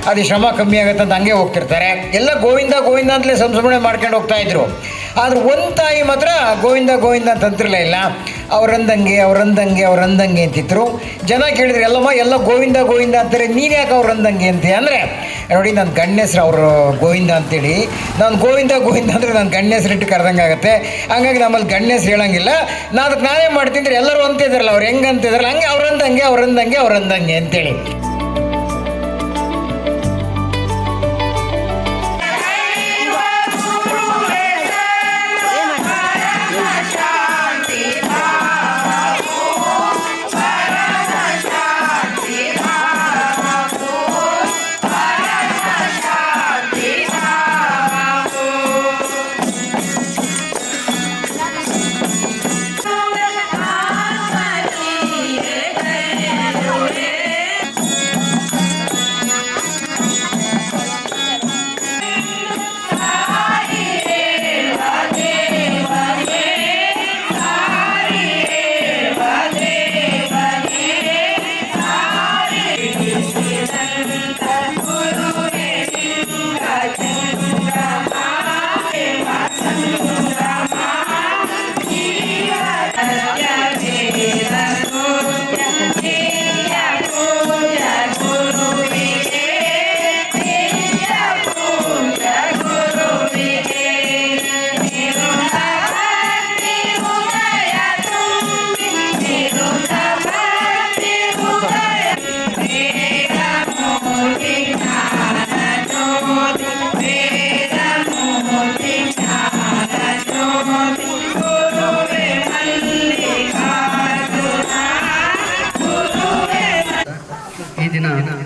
ಅದು ಶ್ರಮ ಕಮ್ಮಿ ಆಗುತ್ತೆ ಅಂತ ಹಂಗೆ ಹೋಗ್ತಿರ್ತಾರೆ. ಎಲ್ಲ ಗೋವಿಂದ ಗೋವಿಂದ ಅಂತಲೇ ಸಂಸ್ಮರಣೆ ಮಾಡ್ಕೊಂಡು ಹೋಗ್ತಾ ಇದ್ರು. ಆದ್ರೆ ಒಂದು ತಾಯಿ ಮಾತ್ರ ಗೋವಿಂದ ಗೋವಿಂದ ಅಂತ ಅಂತಿರಲೇ ಇಲ್ಲ. ಅವ್ರಂದಂಗೆ ಅಂತಿದ್ರು. ಜನ ಕೇಳಿದ್ರು, ಎಲ್ಲಮ್ಮ ಎಲ್ಲ ಗೋವಿಂದ ಗೋವಿಂದ ಅಂತಾರೆ, ನೀನು ಯಾಕೆ ಅವ್ರಂದಂಗೆ ಅಂತೀಯ ಅಂದರೆ, ನೋಡಿ ನನ್ನ ಗಂಡ ಹೆಸ್ರು ಅವರು ಗೋವಿಂದ ಅಂತೇಳಿ, ನಾನು ಗೋವಿಂದ ಗೋವಿಂದ ಅಂದರೆ ನಾನು ಗಂಡ ಹೆಸ್ರಿಟ್ಟು ಕರೆದಂಗೆ ಆಗುತ್ತೆ. ಹಂಗಾಗಿ ನಮ್ಮಲ್ಲಿ ಗಂಡ ಹೆಸ್ರು ಹೇಳೋಂಗಿಲ್ಲ. ಅದಕ್ಕೆ ನಾನೇ ಮಾಡ್ತಿದ್ರೆ ಎಲ್ಲರೂ ಅಂತಿದ್ದಾರಲ್ಲ, ಅವ್ರು ಹೆಂಗೆ ಅಂತಿದ್ರಲ್ಲ ಹಂಗೆ ಅವ್ರಂದಂಗೆ ಅಂತೇಳಿ.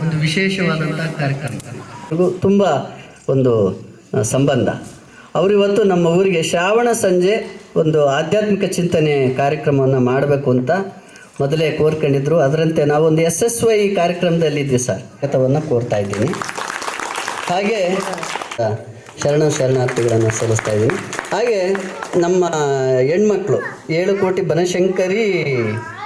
ಒಂದು ವಿಶೇಷವಾದಂಥ ಕಾರ್ಯಕ್ರಮ, ತುಂಬ ಒಂದು ಸಂಬಂಧ. ಅವರಿವತ್ತು ನಮ್ಮ ಊರಿಗೆ ಶ್ರಾವಣ ಸಂಜೆ ಒಂದು ಆಧ್ಯಾತ್ಮಿಕ ಚಿಂತನೆ ಕಾರ್ಯಕ್ರಮವನ್ನು ಮಾಡಬೇಕು ಅಂತ ಮೊದಲೇ ಕೋರ್ಕೊಂಡಿದ್ರು. ಅದರಂತೆ ನಾವೊಂದು SSY ಕಾರ್ಯಕ್ರಮದಲ್ಲಿದ್ವಿ ಸರ್, ಕಥವನ್ನು ಕೋರ್ತಾ ಇದ್ದೀನಿ. ಹಾಗೆ ಶರಣಾರ್ಥಿಗಳನ್ನು ಸಲ್ಲಿಸ್ತಾ ಇದ್ದೀನಿ. ಹಾಗೆ ನಮ್ಮ ಹೆಣ್ಮಕ್ಳು 7 ಕೋಟಿ ಬನಶಂಕರಿ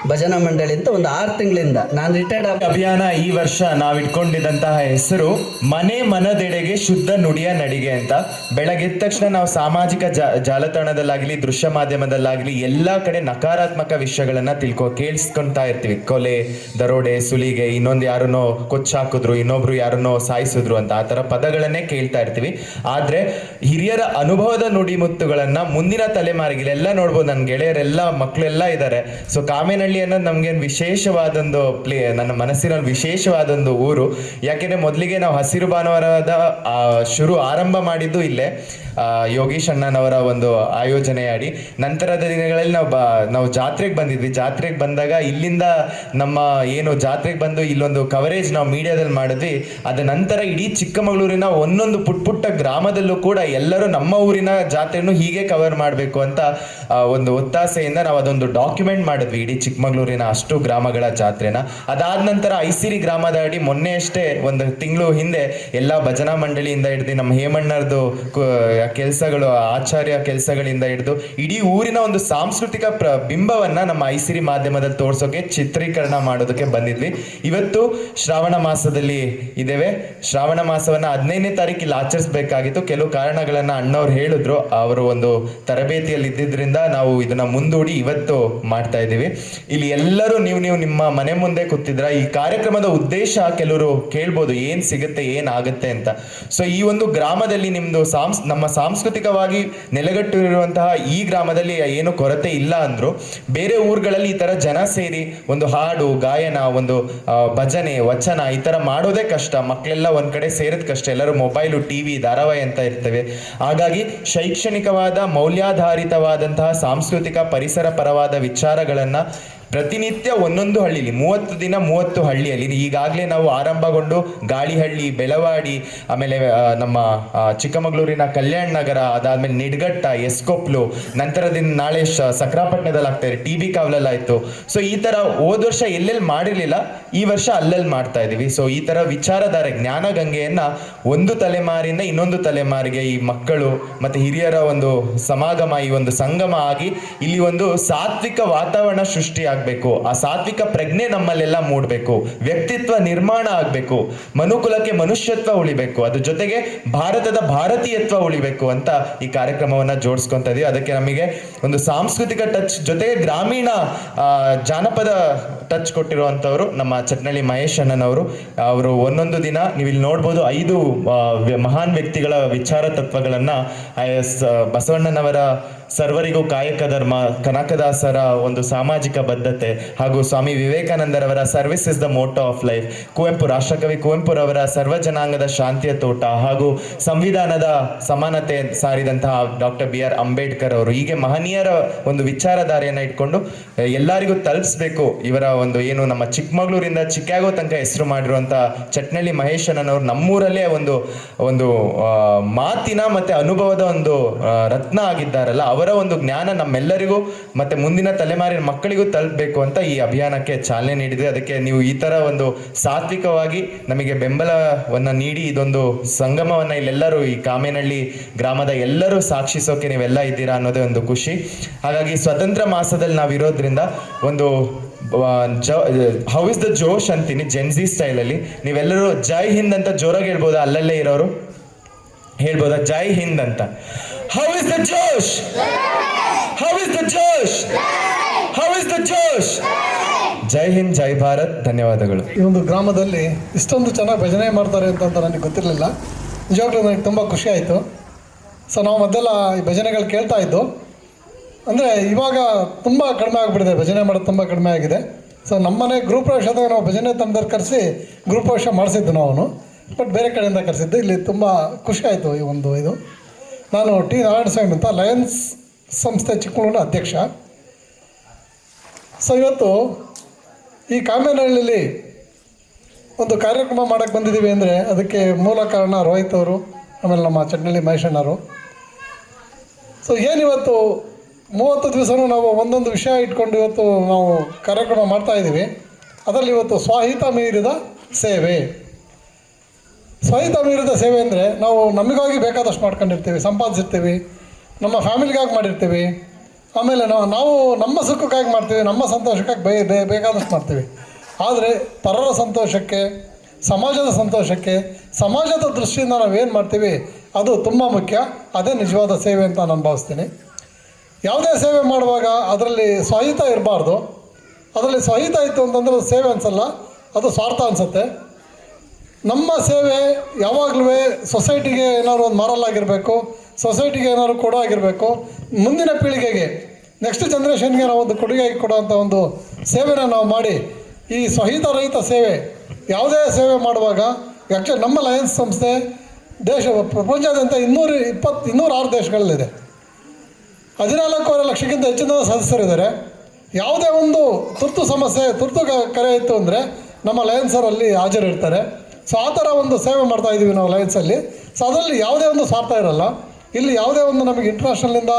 ಭಜನಾ ಮಂಡಳಿ ಅಂತ ಒಂದು 6 ತಿಂಗಳಿಂದ ನಾನು ರಿಟೈರ್ಡ್ ಅಭಿಯಾನ ಈ ವರ್ಷ ನಾವು ಇಟ್ಕೊಂಡಿದ್ದಂತಹ ಹೆಸರು ಮನೆ ಮನದೆಡೆಗೆ ಶುದ್ಧ ನುಡಿಯ ನಡಿಗೆ ಅಂತ. ಬೆಳಗ್ಗೆದ್ದ ತಕ್ಷಣ ನಾವು ಸಾಮಾಜಿಕ ಜಾಲತಾಣದಲ್ಲಾಗಲಿ ದೃಶ್ಯ ಮಾಧ್ಯಮದಲ್ಲಾಗಲಿ ಎಲ್ಲ ಕಡೆ ನಕಾರಾತ್ಮಕ ವಿಷಯಗಳನ್ನ ಕೇಳಿಸ್ಕೊಳ್ತಾ ಇರ್ತೀವಿ. ಕೊಲೆ, ದರೋಡೆ, ಸುಲಿಗೆ, ಇನ್ನೊಂದು ಯಾರನ್ನೋ ಕೊಚ್ಚಾಕಿದ್ರು, ಇನ್ನೊಬ್ರು ಯಾರನ್ನೋ ಸಾಯಿಸಿದ್ರು ಅಂತ, ಆ ಥರ ಪದಗಳನ್ನೇ ಕೇಳ್ತಾ ಇರ್ತೀವಿ. ಆದ್ರೆ ಹಿರಿಯರ ಅನುಭವದ ನುಡಿಮುತ್ತುಗಳನ್ನ ಮುಂದಿನ ತಲೆಮಾರಿಗೆ ಎಲ್ಲ ನೋಡ್ಬೋದು. ನನ್ನ ಗೆಳೆಯರೆಲ್ಲ ಮಕ್ಕಳೆಲ್ಲ ಇದ್ದಾರೆ. ಸೊ ಕಾಮೇನಹಳ್ಳಿ ಅನ್ನೋದು ನಮ್ಗೇನು ವಿಶೇಷವಾದೊಂದು ನನ್ನ ಮನಸ್ಸಿನಲ್ಲಿ ವಿಶೇಷವಾದೊಂದು ಊರು. ಯಾಕೆಂದ್ರೆ ಮೊದಲಿಗೆ ನಾವು ಹಸಿರು ಭಾನುವಾರದ ಆರಂಭ ಮಾಡಿದ್ದು ಇಲ್ಲೇ ಯೋಗೀಶ್ ಅಣ್ಣನವರ ಒಂದು ಆಯೋಜನೆ ಅಡಿ. ನಂತರದ ದಿನಗಳಲ್ಲಿ ನಾವು ಜಾತ್ರೆಗೆ ಬಂದಿದ್ವಿ. ಜಾತ್ರೆಗೆ ಬಂದಾಗ ಇಲ್ಲಿಂದ ನಮ್ಮ ಏನು ಜಾತ್ರೆಗೆ ಬಂದು ಇಲ್ಲೊಂದು ಕವರೇಜ್ ನಾವು ಮೀಡಿಯಾದಲ್ಲಿ ಮಾಡಿದ್ವಿ. ಅದ ನಂತರ ಇಡೀ ಚಿಕ್ಕಮಗಳೂರಿನ ಒಂದೊಂದು ಪುಟ್ಟ ಗ್ರಾಮದಲ್ಲೂ ಕೂಡ ಎಲ್ಲರೂ ನಮ್ಮ ಊರಿನ ಜಾತ್ರೆಯನ್ನು ಹೀಗೆ ಕವರ್ ಮಾಡಬೇಕು ಅಂತ ಒಂದು ಒತ್ತಾಸೆಯಿಂದ ನಾವು ಅದೊಂದು ಡಾಕ್ಯುಮೆಂಟ್ ಮಾಡಿದ್ವಿ, ಇಡೀ ಚಿಕ್ಕಮಗಳೂರಿನ ಅಷ್ಟು ಗ್ರಾಮಗಳ ಜಾತ್ರೆನ. ಅದಾದ ನಂತರ ಐಸಿರಿ ಗ್ರಾಮದ ಅಡಿ ಮೊನ್ನೆ ಅಷ್ಟೇ ಒಂದು ತಿಂಗಳು ಹಿಂದೆ ಎಲ್ಲ ಭಜನಾ ಮಂಡಳಿಯಿಂದ ಹಿಡಿದು ನಮ್ಮ ಹೇಮಣ್ಣರದು ಕೆಲಸಗಳು, ಆಚಾರ್ಯ ಕೆಲಸಗಳಿಂದ ಹಿಡಿದು ಇಡೀ ಊರಿನ ಒಂದು ಸಾಂಸ್ಕೃತಿಕ ಬಿಂಬವನ್ನ ನಮ್ಮ ಐಸಿರಿ ಮಾಧ್ಯಮದಲ್ಲಿ ತೋರ್ಸೋಕೆ ಚಿತ್ರೀಕರಣ ಮಾಡೋದಕ್ಕೆ ಬಂದಿದ್ವಿ. ಇವತ್ತು ಶ್ರಾವಣ ಮಾಸದಲ್ಲಿ ಇದ್ದೇವೆ. ಶ್ರಾವಣ ಮಾಸವನ್ನ 15ನೇ ತಾರೀಕು ಇಲ್ಲಿ ಆಚರಿಸಬೇಕಾಗಿತ್ತು. ಕೆಲವು ಕಾರಣಗಳನ್ನ ಅಣ್ಣವ್ರು ಹೇಳಿದ್ರು. ಅವರು ಒಂದು ತರಬೇತಿಯಲ್ಲಿ ಇದ್ದಿದ್ರಿಂದ ನಾವು ಇದನ್ನ ಮುಂದೂಡಿ ಇವತ್ತು ಮಾಡ್ತಾ ಇದ್ದೀವಿ. ಇಲ್ಲಿ ಎಲ್ಲರೂ ನೀವು ನಿಮ್ಮ ಮನೆ ಮುಂದೆ ಕೂತಿದ್ರ. ಈ ಕಾರ್ಯಕ್ರಮದ ಉದ್ದೇಶ ಕೆಲವರು ಕೇಳ್ಬೋದು, ಏನ್ ಸಿಗುತ್ತೆ ಏನಾಗುತ್ತೆ ಅಂತ. ಸೊ ಈ ಒಂದು ಗ್ರಾಮದಲ್ಲಿ ನಿಮ್ದು ನಮ್ಮ ಸಾಂಸ್ಕೃತಿಕವಾಗಿ ನೆಲೆಗಟ್ಟಿರುವಂತಹ ಈ ಗ್ರಾಮದಲ್ಲಿ ಏನು ಕೊರತೆ ಇಲ್ಲ ಅಂದ್ರು. ಬೇರೆ ಊರುಗಳಲ್ಲಿ ಈ ತರ ಜನ ಸೇರಿ ಒಂದು ಹಾಡು, ಗಾಯನ, ಒಂದು ಭಜನೆ, ವಚನ ಈ ತರ ಮಾಡೋದೇ ಕಷ್ಟ. ಮಕ್ಕಳೆಲ್ಲ ಒಂದ್ ಕಡೆ ಸೇರಿದ ಕಷ್ಟ. ಎಲ್ಲರೂ ಮೊಬೈಲು, ಟಿವಿ, ಧಾರಾವಾಹಿ ಅಂತ ಇರ್ತವೆ. ಹಾಗಾಗಿ ಶೈಕ್ಷಣಿಕವಾದ ಮೌಲ್ಯಾಧಾರಿತವಾದಂತಹ ಸಾಂಸ್ಕೃತಿಕ ಪರಿಸರ ಪರವಾದ ವಿಚಾರಗಳನ್ನ ಪ್ರತಿನಿತ್ಯ ಒಂದೊಂದು ಹಳ್ಳಿಲಿ 30 ದಿನ 30 ಹಳ್ಳಿಯಲ್ಲಿ ಈಗಾಗಲೇ ನಾವು ಆರಂಭಗೊಂಡು ಗಾಳಿಹಳ್ಳಿ, ಬೆಳವಾಡಿ, ಆಮೇಲೆ ನಮ್ಮ ಚಿಕ್ಕಮಗಳೂರಿನ ಕಲ್ಯಾಣ ನಗರ, ಅದಾದ್ಮೇಲೆ ನಿಡ್ಗಟ್ಟ, ಎಸ್ಕೊಪ್ಲು, ನಂತರದಿಂದ ನಾಳೆ ಸಕ್ರಾಪಟ್ಟಣದಲ್ಲಿ ಆಗ್ತಾರೆ, TB ಕಾವಲಲ್ಲಿ ಆಯ್ತು. ಸೊ ಈ ತರ ಹೋದ ವರ್ಷ ಎಲ್ಲೆಲ್ಲಿ ಮಾಡಿರ್ಲಿಲ್ಲ, ಈ ವರ್ಷ ಅಲ್ಲಲ್ಲಿ ಮಾಡ್ತಾ ಇದೀವಿ. ಸೊ ಈ ತರ ವಿಚಾರಧಾರೆ ಜ್ಞಾನ ಗಂಗೆಯನ್ನ ಒಂದು ತಲೆಮಾರಿಂದ ಇನ್ನೊಂದು ತಲೆಮಾರಿಗೆ ಈ ಮಕ್ಕಳು ಮತ್ತೆ ಹಿರಿಯರ ಒಂದು ಸಮಾಗಮ, ಈ ಒಂದು ಸಂಗಮ ಆಗಿ ಇಲ್ಲಿ ಒಂದು ಸಾತ್ವಿಕ ವಾತಾವರಣ ಸೃಷ್ಟಿ ಆಗಬೇಕು, ಆ ಸಾತ್ವಿಕ ಪ್ರಜ್ಞೆ ನಮ್ಮಲ್ಲೆಲ್ಲ ಮೂಡಬೇಕು, ವ್ಯಕ್ತಿತ್ವ ನಿರ್ಮಾಣ ಆಗಬೇಕು, ಮನುಕುಲಕ್ಕೆ ಮನುಷ್ಯತ್ವ ಉಳಿಬೇಕು, ಅದ್ರ ಜೊತೆಗೆ ಭಾರತದ ಭಾರತೀಯತ್ವ ಉಳಿಬೇಕು ಅಂತ ಈ ಕಾರ್ಯಕ್ರಮವನ್ನ ಜೋಡಿಸ್ಕೊಂತ ಇದೀವಿ. ಅದಕ್ಕೆ ನಮಗೆ ಒಂದು ಸಾಂಸ್ಕೃತಿಕ ಟಚ್ ಜೊತೆಗೆ ಗ್ರಾಮೀಣ ಜಾನಪದ ಟಚ್ ಕೊಟ್ಟಿರುವಂತವರು ನಮ್ಮ ಚಟ್ನಳ್ಳಿ ಮಹೇಶ್ ಅಣ್ಣನವರು. ಅವರು ಒಂದೊಂದು ದಿನ ನೀವು ಇಲ್ಲಿ ನೋಡ್ಬೋದು 5 ಮಹಾನ್ ವ್ಯಕ್ತಿಗಳ ವಿಚಾರ ತತ್ವಗಳನ್ನ ಬಸವಣ್ಣನವರ ಸರ್ವರಿಗೂ ಕಾಯಕ ಧರ್ಮ, ಕನಕದಾಸರ ಒಂದು ಸಾಮಾಜಿಕ ಬದ್ಧತೆ ಹಾಗೂ ಸ್ವಾಮಿ ವಿವೇಕಾನಂದರವರ service is the motto of life, Kuvempu ರಾಷ್ಟ್ರಕವಿ ಕುವೆಂಪುರವರ ಸರ್ವ ಜನಾಂಗದ ಶಾಂತಿಯ ತೋಟ ಹಾಗೂ ಸಂವಿಧಾನದ ಸಮಾನತೆ ಸಾರಿದಂತಹ ಡಾಕ್ಟರ್ BR ಅಂಬೇಡ್ಕರ್ ಅವರು, ಹೀಗೆ ಮಹನೀಯರ ಒಂದು ವಿಚಾರಧಾರೆಯನ್ನ ಇಟ್ಕೊಂಡು ಎಲ್ಲರಿಗೂ ತಲುಪಿಸ್ಬೇಕು. ಇವರ ಒಂದು ಏನು ನಮ್ಮ ಚಿಕ್ಕಮಗಳೂರಿಂದ ಚಿಕ್ಕಾಗೋ ತನಕ ಹೆಸರು ಮಾಡಿರುವಂತ ಚಟ್ನಳ್ಳಿ ಮಹೇಶ್ ಅಣ್ಣನವರು ನಮ್ಮೂರಲ್ಲೇ ಒಂದು ಮಾತಿನ ಮತ್ತೆ ಅನುಭವದ ಒಂದು ರತ್ನ ಆಗಿದ್ದಾರಲ್ಲ, ಅವರ ಒಂದು ಜ್ಞಾನ ನಮ್ಮೆಲ್ಲರಿಗೂ ಮತ್ತೆ ಮುಂದಿನ ತಲೆಮಾರಿನ ಮಕ್ಕಳಿಗೂ ತಲುಪಬೇಕು ಅಂತ ಈ ಅಭಿಯಾನಕ್ಕೆ ಚಾಲನೆ ನೀಡಿದೆ. ಅದಕ್ಕೆ ನೀವು ಈ ತರ ಒಂದು ಸಾತ್ವಿಕವಾಗಿ ನಮಗೆ ಬೆಂಬಲವನ್ನ ನೀಡಿ ಇದೊಂದು ಸಂಗಮವನ್ನ ಇಲ್ಲೆಲ್ಲರೂ ಈ ಕಾಮೇನಹಳ್ಳಿ ಗ್ರಾಮದ ಎಲ್ಲರೂ ಸಾಕ್ಷಿಸೋಕೆ ನೀವೆಲ್ಲ ಇದ್ದೀರಾ ಅನ್ನೋದೇ ಒಂದು ಖುಷಿ. ಹಾಗಾಗಿ ಸ್ವತಂತ್ರ ಮಾಸದಲ್ಲಿ ನಾವಿರೋದ್ರಿಂದ ಒಂದು ಹೌ ಇಸ್ ದ ಜೋಶ್ ಅಂತೀನಿ ಜೆನ್ಜಿ ಸ್ಟೈಲ್ ಅಲ್ಲಿ. ನೀವೆಲ್ಲರೂ ಜೈ ಹಿಂದ್ ಅಂತ ಜೋರಾಗಿ ಹೇಳ್ಬೋದಾ? ಅಲ್ಲಲ್ಲೇ ಇರೋರು ಹೇಳ್ಬೋದಾ ಜೈ ಹಿಂದ್ ಅಂತ? How is the josh? How is the josh? How is the josh? ಜೈ ಹಿಂದ್, ಜೈ ಭಾರತ್. ಧನ್ಯವಾದಗಳು. ಈ ಒಂದು ಗ್ರಾಮದಲ್ಲಿ ಇಷ್ಟೊಂದು ಚೆನ್ನಾಗಿ ಭಜನೆ ಮಾಡ್ತಾರೆ ಅಂತ ನನಗೆ ಗೊತ್ತಿರಲಿಲ್ಲ. ನಿಜವಾಗ್ಲೂ ನನಗೆ ತುಂಬ ಖುಷಿ ಆಯಿತು. ಸೊ ನಾವು ಮೊದಲೆಲ್ಲ ಈ ಭಜನೆಗಳು ಕೇಳ್ತಾ ಇದ್ದು, ಅಂದರೆ ಇವಾಗ ತುಂಬ ಕಡಿಮೆ ಆಗಿಬಿಟ್ಟಿದೆ, ಭಜನೆ ಮಾಡೋದು ತುಂಬ ಕಡಿಮೆ ಆಗಿದೆ. ಸೊ ನಮ್ಮನೆ ಗ್ರೂಪ್ ಪ್ರವೇಶದಾಗ ನಾವು ಭಜನೆ ತಂಡದಲ್ಲಿ ಕರೆಸಿ ಗ್ರೂಪ್ ಪ್ರವೇಶ ಮಾಡಿಸಿದ್ದು ನಾವು, ಬಟ್ ಬೇರೆ ಕಡೆಯಿಂದ ಕರೆಸಿದ್ದು. ಇಲ್ಲಿ ತುಂಬ ಖುಷಿ ಆಯಿತು ಈ ಒಂದು ಇದು. ನಾನು ಟಿ ನಾರಾಯಣಸ್ವಾಮಿ ಅಂತ ಲಯನ್ಸ್ ಸಂಸ್ಥೆ ಚಿಕ್ಕಮಗಳೂರಿನ ಅಧ್ಯಕ್ಷ. ಸೊ ಇವತ್ತು ಈ ಕಾಮೇನಹಳ್ಳಿಲಿ ಒಂದು ಕಾರ್ಯಕ್ರಮ ಮಾಡೋಕ್ಕೆ ಬಂದಿದ್ದೀವಿ ಅಂದರೆ ಅದಕ್ಕೆ ಮೂಲ ಕಾರಣ ರೋಹಿತ್ ಅವರು, ಆಮೇಲೆ ನಮ್ಮ ಚಟ್ನಳ್ಳಿ ಮಹೇಶ್ ಅಣ್ಣರು. ಸೊ ಏನಿವತ್ತು 30 ದಿವಸನೂ ನಾವು ಒಂದೊಂದು ವಿಷಯ ಇಟ್ಕೊಂಡು ಇವತ್ತು ನಾವು ಕಾರ್ಯಕ್ರಮ ಮಾಡ್ತಾಯಿದ್ದೀವಿ. ಅದರಲ್ಲಿ ಇವತ್ತು ಸ್ವಹಿತ ಮೀರಿದ ಸೇವೆ. ಸ್ವಹಿತ ಮೀರಿದ ಸೇವೆ ಅಂದರೆ ನಾವು ನಮಗಾಗಿ ಬೇಕಾದಷ್ಟು ಮಾಡ್ಕೊಂಡಿರ್ತೀವಿ, ಸಂಪಾದಿಸಿರ್ತೀವಿ, ನಮ್ಮ ಫ್ಯಾಮಿಲಿಗಾಗಿ ಮಾಡಿರ್ತೀವಿ, ಆಮೇಲೆ ನಾವು ನಮ್ಮ ಸುಖಕ್ಕಾಗಿ ಮಾಡ್ತೀವಿ, ನಮ್ಮ ಸಂತೋಷಕ್ಕಾಗಿ ಬೇಕಾದಷ್ಟು ಮಾಡ್ತೀವಿ. ಆದರೆ ಪರರ ಸಂತೋಷಕ್ಕೆ, ಸಮಾಜದ ಸಂತೋಷಕ್ಕೆ, ಸಮಾಜದ ದೃಷ್ಟಿಯಿಂದ ನಾವೇನು ಮಾಡ್ತೀವಿ ಅದು ತುಂಬ ಮುಖ್ಯ. ಅದೇ ನಿಜವಾದ ಸೇವೆ ಅಂತ ನಾನು ಭಾವಿಸ್ತೀನಿ. ಯಾವುದೇ ಸೇವೆ ಮಾಡುವಾಗ ಅದರಲ್ಲಿ ಸ್ವಹಿತ ಇರಬಾರ್ದು. ಅದರಲ್ಲಿ ಸ್ವಹಿತ ಇತ್ತು ಅಂತಂದರೆ ಅದು ಸೇವೆ ಅನಿಸಲ್ಲ, ಅದು ಸ್ವಾರ್ಥ ಅನಿಸುತ್ತೆ. ನಮ್ಮ ಸೇವೆ ಯಾವಾಗಲೂ ಸೊಸೈಟಿಗೆ ಏನಾದ್ರು ಒಂದು ಮಾರಲ್ ಆಗಿರಬೇಕು, ಸೊಸೈಟಿಗೆ ಏನಾದ್ರು ಕೊಡೋ ಆಗಿರಬೇಕು, ಮುಂದಿನ ಪೀಳಿಗೆಗೆ ನೆಕ್ಸ್ಟ್ ಜನ್ರೇಷನ್ಗೆ ನಾವು ಒಂದು ಕೊಡುಗೆಯಾಗಿ ಕೊಡೋವಂಥ ಒಂದು ಸೇವೆನ ನಾವು ಮಾಡಿ, ಈ ಸ್ವಹಿತ ರಹಿತ ಸೇವೆ ಯಾವುದೇ ಸೇವೆ ಮಾಡುವಾಗ ಆ್ಯಕ್ಚುಲಿ ನಮ್ಮ ಲಯನ್ಸ್ ಸಂಸ್ಥೆ ಪ್ರಪಂಚದಾದ್ಯಂತ 206 ದೇಶಗಳಲ್ಲಿದೆ. 14.5 ಲಕ್ಷಕ್ಕಿಂತ ಹೆಚ್ಚಿನ ಸದಸ್ಯರಿದ್ದಾರೆ. ಯಾವುದೇ ಒಂದು ತುರ್ತು ಸಮಸ್ಯೆ, ತುರ್ತು ಕರೆ ಇತ್ತು ಅಂದರೆ ನಮ್ಮ ಲಯನ್ಸರಲ್ಲಿ ಹಾಜರಿರ್ತಾರೆ. ಸೊ ಆ ಥರ ಒಂದು ಸೇವೆ ಮಾಡ್ತಾಯಿದ್ದೀವಿ ನಾವು ಲಯನ್ಸಲ್ಲಿ. ಸೊ ಅದರಲ್ಲಿ ಯಾವುದೇ ಒಂದು ಸ್ವಾರ್ಥ ಇರಲ್ಲ. ಇಲ್ಲಿ ಯಾವುದೇ ಒಂದು ನಮಗೆ ಇಂಟರ್ನ್ಯಾಷನಲಿಂದ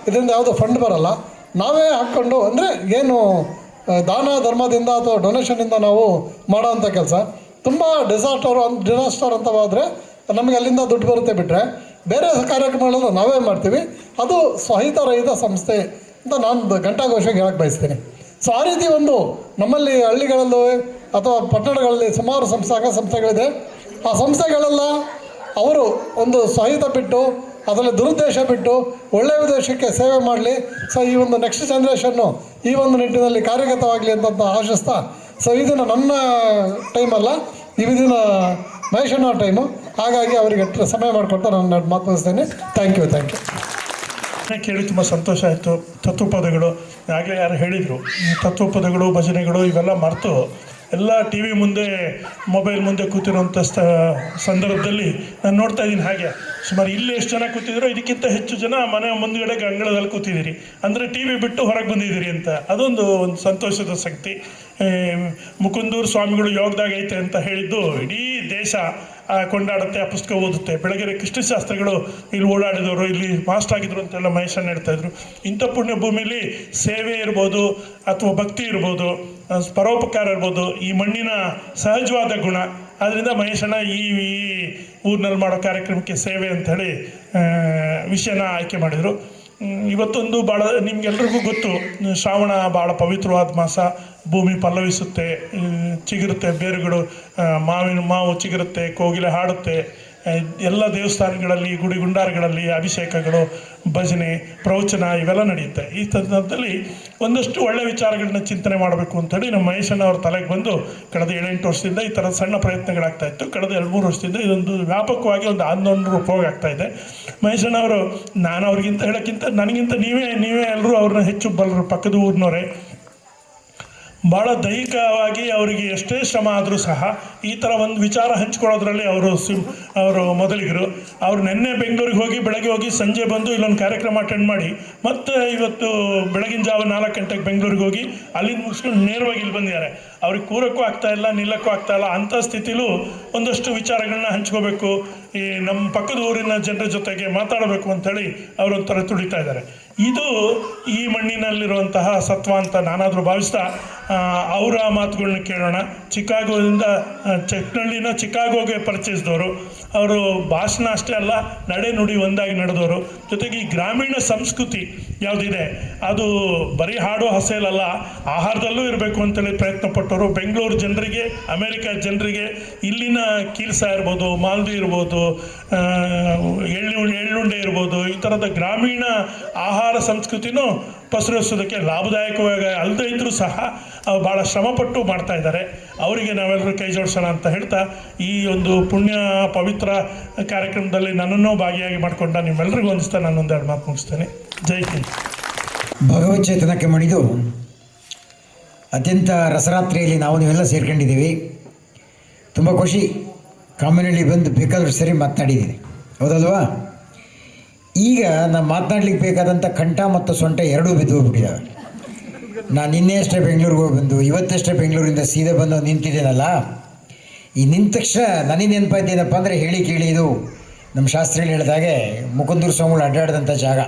ಇದರಿಂದ ಯಾವುದೋ ಫಂಡ್ ಬರಲ್ಲ. ನಾವೇ ಹಾಕ್ಕೊಂಡು, ಅಂದರೆ ಏನು ದಾನ ಧರ್ಮದಿಂದ ಅಥವಾ ಡೊನೇಷನಿಂದ ನಾವು ಮಾಡೋವಂಥ ಕೆಲಸ. ತುಂಬ ಡಿಸಾಸ್ಟರ್ ಅಂತ ಹೋದರೆ ನಮಗೆ ಅಲ್ಲಿಂದ ದುಡ್ಡು ಬರುತ್ತೆ, ಬಿಟ್ಟರೆ ಬೇರೆ ಕಾರ್ಯಕ್ರಮಗಳನ್ನು ನಾವೇ ಮಾಡ್ತೀವಿ. ಅದು ಸ್ವಹಿತ ರಹಿತ ಸಂಸ್ಥೆ ಅಂತ ನಾನು ಘಂಟಾಘೋಷವಾಗಿ ಹೇಳಕ್ಕೆ ಬಯಸ್ತೀನಿ. ಸೊ ಆ ರೀತಿ ಒಂದು ನಮ್ಮಲ್ಲಿ ಹಳ್ಳಿಗಳಲ್ಲೂ ಅಥವಾ ಪಟ್ಟಣಗಳಲ್ಲಿ ಸುಮಾರು ಸಂಸ್ಥೆಗಳಿದೆ. ಆ ಸಂಸ್ಥೆಗಳೆಲ್ಲ ಅವರು ಒಂದು ಸ್ವಹಿತ ಬಿಟ್ಟು, ಅದರಲ್ಲಿ ದುರುದ್ದೇಶ ಬಿಟ್ಟು ಒಳ್ಳೆಯ ಉದ್ದೇಶಕ್ಕೆ ಸೇವೆ ಮಾಡಲಿ. ಸೊ ಈ ಒಂದು ನೆಕ್ಸ್ಟ್ ಜನ್ರೇಷನ್ನು ಈ ಒಂದು ನಿಟ್ಟಿನಲ್ಲಿ ಕಾರ್ಯಗತವಾಗಲಿ ಅಂತ ಆಶಿಸ್ತಾ, ಸೊ ಇದನ್ನು ನನ್ನ ಟೈಮಲ್ಲ, ಇದನ್ನ ಮಹೇಶಣ್ಣ ಟೈಮು. ಹಾಗಾಗಿ ಅವರಿಗೆ ಸಮಯ ಮಾಡಿಕೊಡ್ತಾ ನಾನು ಮಾತು ಮುಗಿಸ್ತೇನೆ. Thank you. ಕೇಳಿ ತುಂಬ ಸಂತೋಷ ಆಯಿತು. ತತ್ವಪದಗಳು ಆಗಲೇ ಯಾರು ಹೇಳಿದರು, ತತ್ವಪದಗಳು, ಭಜನೆಗಳು ಇವೆಲ್ಲ ಮರೆತು ಎಲ್ಲ ಟಿ ವಿ ಮುಂದೆ, ಮೊಬೈಲ್ ಮುಂದೆ ಕೂತಿರುವಂಥ ಸಂದರ್ಭದಲ್ಲಿ ನಾನು ನೋಡ್ತಾ ಇದ್ದೀನಿ. ಹಾಗೆ ಸುಮಾರು ಇಲ್ಲಿ ಎಷ್ಟು ಜನ ಕೂತಿದ್ರು, ಇದಕ್ಕಿಂತ ಹೆಚ್ಚು ಜನ ಮನೆ ಮುಂದ್ಗಡೆ ಅಂಗಳದಲ್ಲಿ ಕೂತಿದ್ದೀರಿ. ಅಂದರೆ ಟಿ ವಿ ಬಿಟ್ಟು ಹೊರಗೆ ಬಂದಿದ್ದೀರಿ ಅಂತ, ಅದೊಂದು ಸಂತೋಷದ ಶಕ್ತಿ. ಮುಕುಂದೂರು ಸ್ವಾಮಿಗಳು ಯೋಗದಾಗ ಐತೆ ಅಂತ ಹೇಳಿದ್ದು ಇಡೀ ದೇಶ ಕೊಂಡಾಡುತ್ತೆ, ಆ ಪುಸ್ತಕ ಓದುತ್ತೆ. ಬೆಳಗ್ಗೆ ಕೃಷ್ಣಶಾಸ್ತ್ರಿಗಳು ಇಲ್ಲಿ ಓಡಾಡಿದವರು, ಇಲ್ಲಿ ಮಾಸ್ಟರ್ ಆಗಿದ್ರು ಅಂತೆಲ್ಲ ಮಹೇಶಣ್ಣ ಹೇಳ್ತಾಯಿದ್ರು. ಇಂಥ ಪುಣ್ಯ ಭೂಮಿಯಲ್ಲಿ ಸೇವೆ ಇರ್ಬೋದು ಅಥವಾ ಭಕ್ತಿ ಇರ್ಬೋದು, ಪರೋಪಕಾರ ಇರ್ಬೋದು, ಈ ಮಣ್ಣಿನ ಸಹಜವಾದ ಗುಣ. ಆದ್ದರಿಂದ ಮಹೇಶಣ್ಣ ಈ ಊರಿನಲ್ಲಿ ಮಾಡೋ ಕಾರ್ಯಕ್ರಮಕ್ಕೆ ಸೇವೆ ಅಂಥೇಳಿ ವಿಷಯನ ಆಯ್ಕೆ ಮಾಡಿದರು. ಇವತ್ತೊಂದು ಭಾಳ ನಿಮ್ಗೆಲ್ರಿಗೂ ಗೊತ್ತು, ಶ್ರಾವಣ ಭಾಳ ಪವಿತ್ರವಾದ ಮಾಸ. ಭೂಮಿ ಪಲ್ಲವಿಸುತ್ತೆ, ಚಿಗುರುತ್ತೆ, ಬೇರುಗಳು, ಮಾವು ಚಿಗುರುತ್ತೆ, ಕೋಗಿಲೆ ಹಾಡುತ್ತೆ. ಎಲ್ಲ ದೇವಸ್ಥಾನಗಳಲ್ಲಿ, ಗುಡಿ ಗುಂಡಾರಗಳಲ್ಲಿ ಅಭಿಷೇಕಗಳು, ಭಜನೆ, ಪ್ರವಚನ ಇವೆಲ್ಲ ನಡೆಯುತ್ತೆ. ಈ ಸಂದರ್ಭದಲ್ಲಿ ಒಂದಷ್ಟು ಒಳ್ಳೆಯ ವಿಚಾರಗಳನ್ನ ಚಿಂತನೆ ಮಾಡಬೇಕು ಅಂತೇಳಿ ನಮ್ಮ ಮಹೇಶಣ್ಣ ಅವ್ರ ತಲೆಗೆ ಬಂದು ಕಳೆದ 7-8 ವರ್ಷದಿಂದ ಈ ಥರದ ಸಣ್ಣ ಪ್ರಯತ್ನಗಳಾಗ್ತಾ ಇತ್ತು. ಕಳೆದ 2-3 ವರ್ಷದಿಂದ ಇದೊಂದು ವ್ಯಾಪಕವಾಗಿ ಒಂದು ಆಂದೋಲನ ರೂಪವಾಗಿ ಆಗ್ತಾ ಇದೆ. ಮಹೇಶಣ್ಣ ಅವರು, ನಾನು ಅವ್ರಿಗಿಂತ ಹೇಳೋಕ್ಕಿಂತ ನನಗಿಂತ ನೀವೇ ಎಲ್ಲರೂ ಅವ್ರನ್ನ ಹೆಚ್ಚು ಬಲ್ಲರು. ಪಕ್ಕದ ಊರಿನವರೇ. ಭಾಳ ದೈಹಿಕವಾಗಿ ಅವರಿಗೆ ಎಷ್ಟೇ ಶ್ರಮ ಆದರೂ ಸಹ ಈ ಥರ ಒಂದು ವಿಚಾರ ಹಂಚ್ಕೊಳ್ಳೋದ್ರಲ್ಲಿ ಅವರು ಮೊದಲಿಗರು. ಅವರು ನಿನ್ನೆ ಬೆಂಗಳೂರಿಗೆ ಹೋಗಿ, ಬೆಳಗ್ಗೆ ಹೋಗಿ, ಸಂಜೆ ಬಂದು ಇಲ್ಲೊಂದು ಕಾರ್ಯಕ್ರಮ ಅಟೆಂಡ್ ಮಾಡಿ, ಮತ್ತು ಇವತ್ತು ಬೆಳಗಿನ ಜಾವ 4 ಗಂಟೆಗೆ ಬೆಂಗಳೂರಿಗೆ ಹೋಗಿ ಅಲ್ಲಿಂದ ಮುಗಿಸ್ಕೊಂಡು ನೇರವಾಗಿ ಇಲ್ಲಿ ಬಂದಿದ್ದಾರೆ. ಅವ್ರಿಗೆ ಕೂರಕ್ಕೂ ಆಗ್ತಾಯಿಲ್ಲ, ನಿಲ್ಲಕ್ಕೂ ಆಗ್ತಾಯಿಲ್ಲ. ಅಂಥ ಸ್ಥಿತಿಲೂ ಒಂದಷ್ಟು ವಿಚಾರಗಳನ್ನ ಹಂಚ್ಕೋಬೇಕು, ಈ ನಮ್ಮ ಪಕ್ಕದ ಊರಿನ ಜನರ ಜೊತೆಗೆ ಮಾತಾಡಬೇಕು ಅಂಥೇಳಿ ಅವರೊಂಥರ ತುಳಿತಾ ಇದ್ದಾರೆ. ಇದು ಈ ಮಣ್ಣಿನಲ್ಲಿರುವಂತಹ ಸತ್ವ ಅಂತ ನಾನಾದರೂ ಭಾವಿಸ್ತಾ ಅವರ ಮಾತುಗಳನ್ನ ಕೇಳೋಣ. ಚಿಕಾಗೋದಿಂದ ಚೆಕ್ನಳ್ಳಿನ ಚಿಕಾಗೋಗೆ ಪರಿಚಯಿಸಿದವರು ಅವರು. ಭಾಷಣ ಅಷ್ಟೇ ಅಲ್ಲ, ನಡೆ ನುಡಿ ಒಂದಾಗಿ ನಡೆದವರು. ಜೊತೆಗೆ ಈ ಗ್ರಾಮೀಣ ಸಂಸ್ಕೃತಿ ಯಾವುದಿದೆ ಅದು ಬರೀ ಹಾಡು ಹಸೆಯಲ್ಲ, ಆಹಾರದಲ್ಲೂ ಇರಬೇಕು ಅಂತೇಳಿ ಪ್ರಯತ್ನ ಪಟ್ಟವರು. ಬೆಂಗಳೂರು ಜನರಿಗೆ, ಅಮೇರಿಕ ಜನರಿಗೆ ಇಲ್ಲಿನ ಕೀಲ್ಸ ಇರ್ಬೋದು, ಮಾಲ್ದಿ ಇರ್ಬೋದು, ಎಳ್ಳುಂಡೆ ಇರ್ಬೋದು, ಈ ಥರದ ಗ್ರಾಮೀಣ ಆಹಾರ ಸಂಸ್ಕೃತಿನೂ ಪಸರಿಸೋದಕ್ಕೆ ಲಾಭದಾಯಕವಾಗಿ ಅಲ್ಲದೇ ಇದ್ದರೂ ಸಹ ಭಾಳ ಶ್ರಮಪಟ್ಟು ಮಾಡ್ತಾ ಇದ್ದಾರೆ. ಅವರಿಗೆ ನಾವೆಲ್ಲರೂ ಕೈ ಜೋಡಿಸೋಣ ಅಂತ ಹೇಳ್ತಾ ಈ ಒಂದು ಪುಣ್ಯ ಪವಿತ್ರ ಕಾರ್ಯಕ್ರಮದಲ್ಲಿ ನನ್ನನ್ನು ಭಾಗಿಯಾಗಿ ಮಾಡಿಕೊಂಡ ನಿಮ್ಮೆಲ್ಲರಿಗೂ ಹೊಂದಿಸ್ತಾ ನಾನು 1-2 ಮಾತು ಮುಗಿಸ್ತೇನೆ. ಜೈ ಹಿಂದ್. ಭಗವಚ್ಚೇತನಕ್ಕೆ ಮಣಿದು ಅತ್ಯಂತ ರಸರಾತ್ರಿಯಲ್ಲಿ ನೀವೆಲ್ಲ ಸೇರ್ಕೊಂಡಿದ್ದೀವಿ. ತುಂಬ ಖುಷಿ. ಕಾಮನಹಳ್ಳಿ ಬಂದು ಬೇಕಾದರೂ ಸರಿ ಮಾತನಾಡಿದ್ದೀನಿ, ಹೌದಲ್ವಾ? ಈಗ ನಾನು ಮಾತನಾಡ್ಲಿಕ್ಕೆ ಬೇಕಾದಂಥ ಕಂಠ ಮತ್ತು ಸೊಂಟ ಎರಡೂ ಬಿದ್ದು ಹೋಗ್ಬಿಟ್ಟಿದ್ದಾವೆ. ನಾನು ನಿನ್ನೆ ಅಷ್ಟೇ ಬೆಂಗಳೂರಿಗೆ ಹೋಗಿ ಬಂದು, ಇವತ್ತಷ್ಟೇ ಬೆಂಗಳೂರಿಂದ ಸೀದಾ ಬಂದು ನಿಂತಿದ್ದೇನಲ್ಲ, ಈ ನಿಂತ ತಕ್ಷಣ ನನಗೆ ನೆನಪಾಯ್ತೇನಪ್ಪ ಅಂದರೆ, ಹೇಳಿ ಕೇಳಿ ಇದು ನಮ್ಮ ಶಾಸ್ತ್ರಿಗಳು ಹೇಳಿದಾಗೆ ಮುಕುಂದೂರು ಸ್ವಾಮಿಗಳು ಅಡ್ಡಾಡಿದಂಥ ಜಾಗ.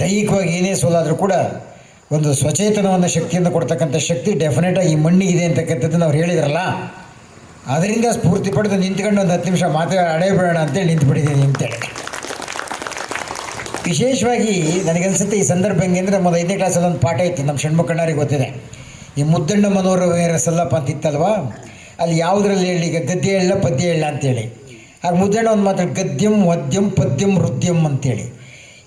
ದೈಹಿಕವಾಗಿ ಏನೇ ಸೋಲಾದರೂ ಕೂಡ ಒಂದು ಸ್ವಚೇತನವನ್ನು ಶಕ್ತಿಯನ್ನು ಕೊಡ್ತಕ್ಕಂಥ ಶಕ್ತಿ ಡೆಫಿನೆಟಾಗಿ ಈ ಮಣ್ಣಿಗಿದೆ ಅಂತಕ್ಕಂಥದ್ದು ಅವ್ರು ಹೇಳಿದ್ರಲ್ಲ, ಅದರಿಂದ ಸ್ಫೂರ್ತಿ ಪಡೆದು ನಿಂತ್ಕೊಂಡು ಒಂದು 10 ನಿಮಿಷ ಅಡೆಯಬೇಡ ಅಂತೇಳಿ ನಿಂತುಬಿಟ್ಟಿದ್ದೀನಿ ಅಂತೇಳಿ. ವಿಶೇಷವಾಗಿ ನನಗನ್ಸುತ್ತೆ ಈ ಸಂದರ್ಭ ಹೆಂಗೆ ಅಂದರೆ, ನಮ್ಮದು 5ನೇ ಕ್ಲಾಸಲ್ಲಿ ಒಂದು ಪಾಠ ಇತ್ತು, ನಮ್ಮ ಷಣ್ಮುಖಣ್ಣರಿಗೆ ಗೊತ್ತಿದೆ. ಈ ಮುದ್ದಣ್ಣ ಮನೋರವೀರ ಸಲ್ಲಪ್ಪ ಅಂತ ಇತ್ತಲ್ವ, ಅಲ್ಲಿ ಯಾವುದರಲ್ಲಿ ಹೇಳಿ, ಈಗ ಗದ್ಯ ಹೇಳ ಪದ್ಯ ಹೇಳ ಅಂತೇಳಿ. ಆಗ ಮುದ್ದಣ್ಣ ಒಂದು ಮಾತಾಡಿ ಗದ್ಯಂ ವದ್ಯಂ ಪದ್ಯಂ ನೃತ್ಯಂ ಅಂತೇಳಿ.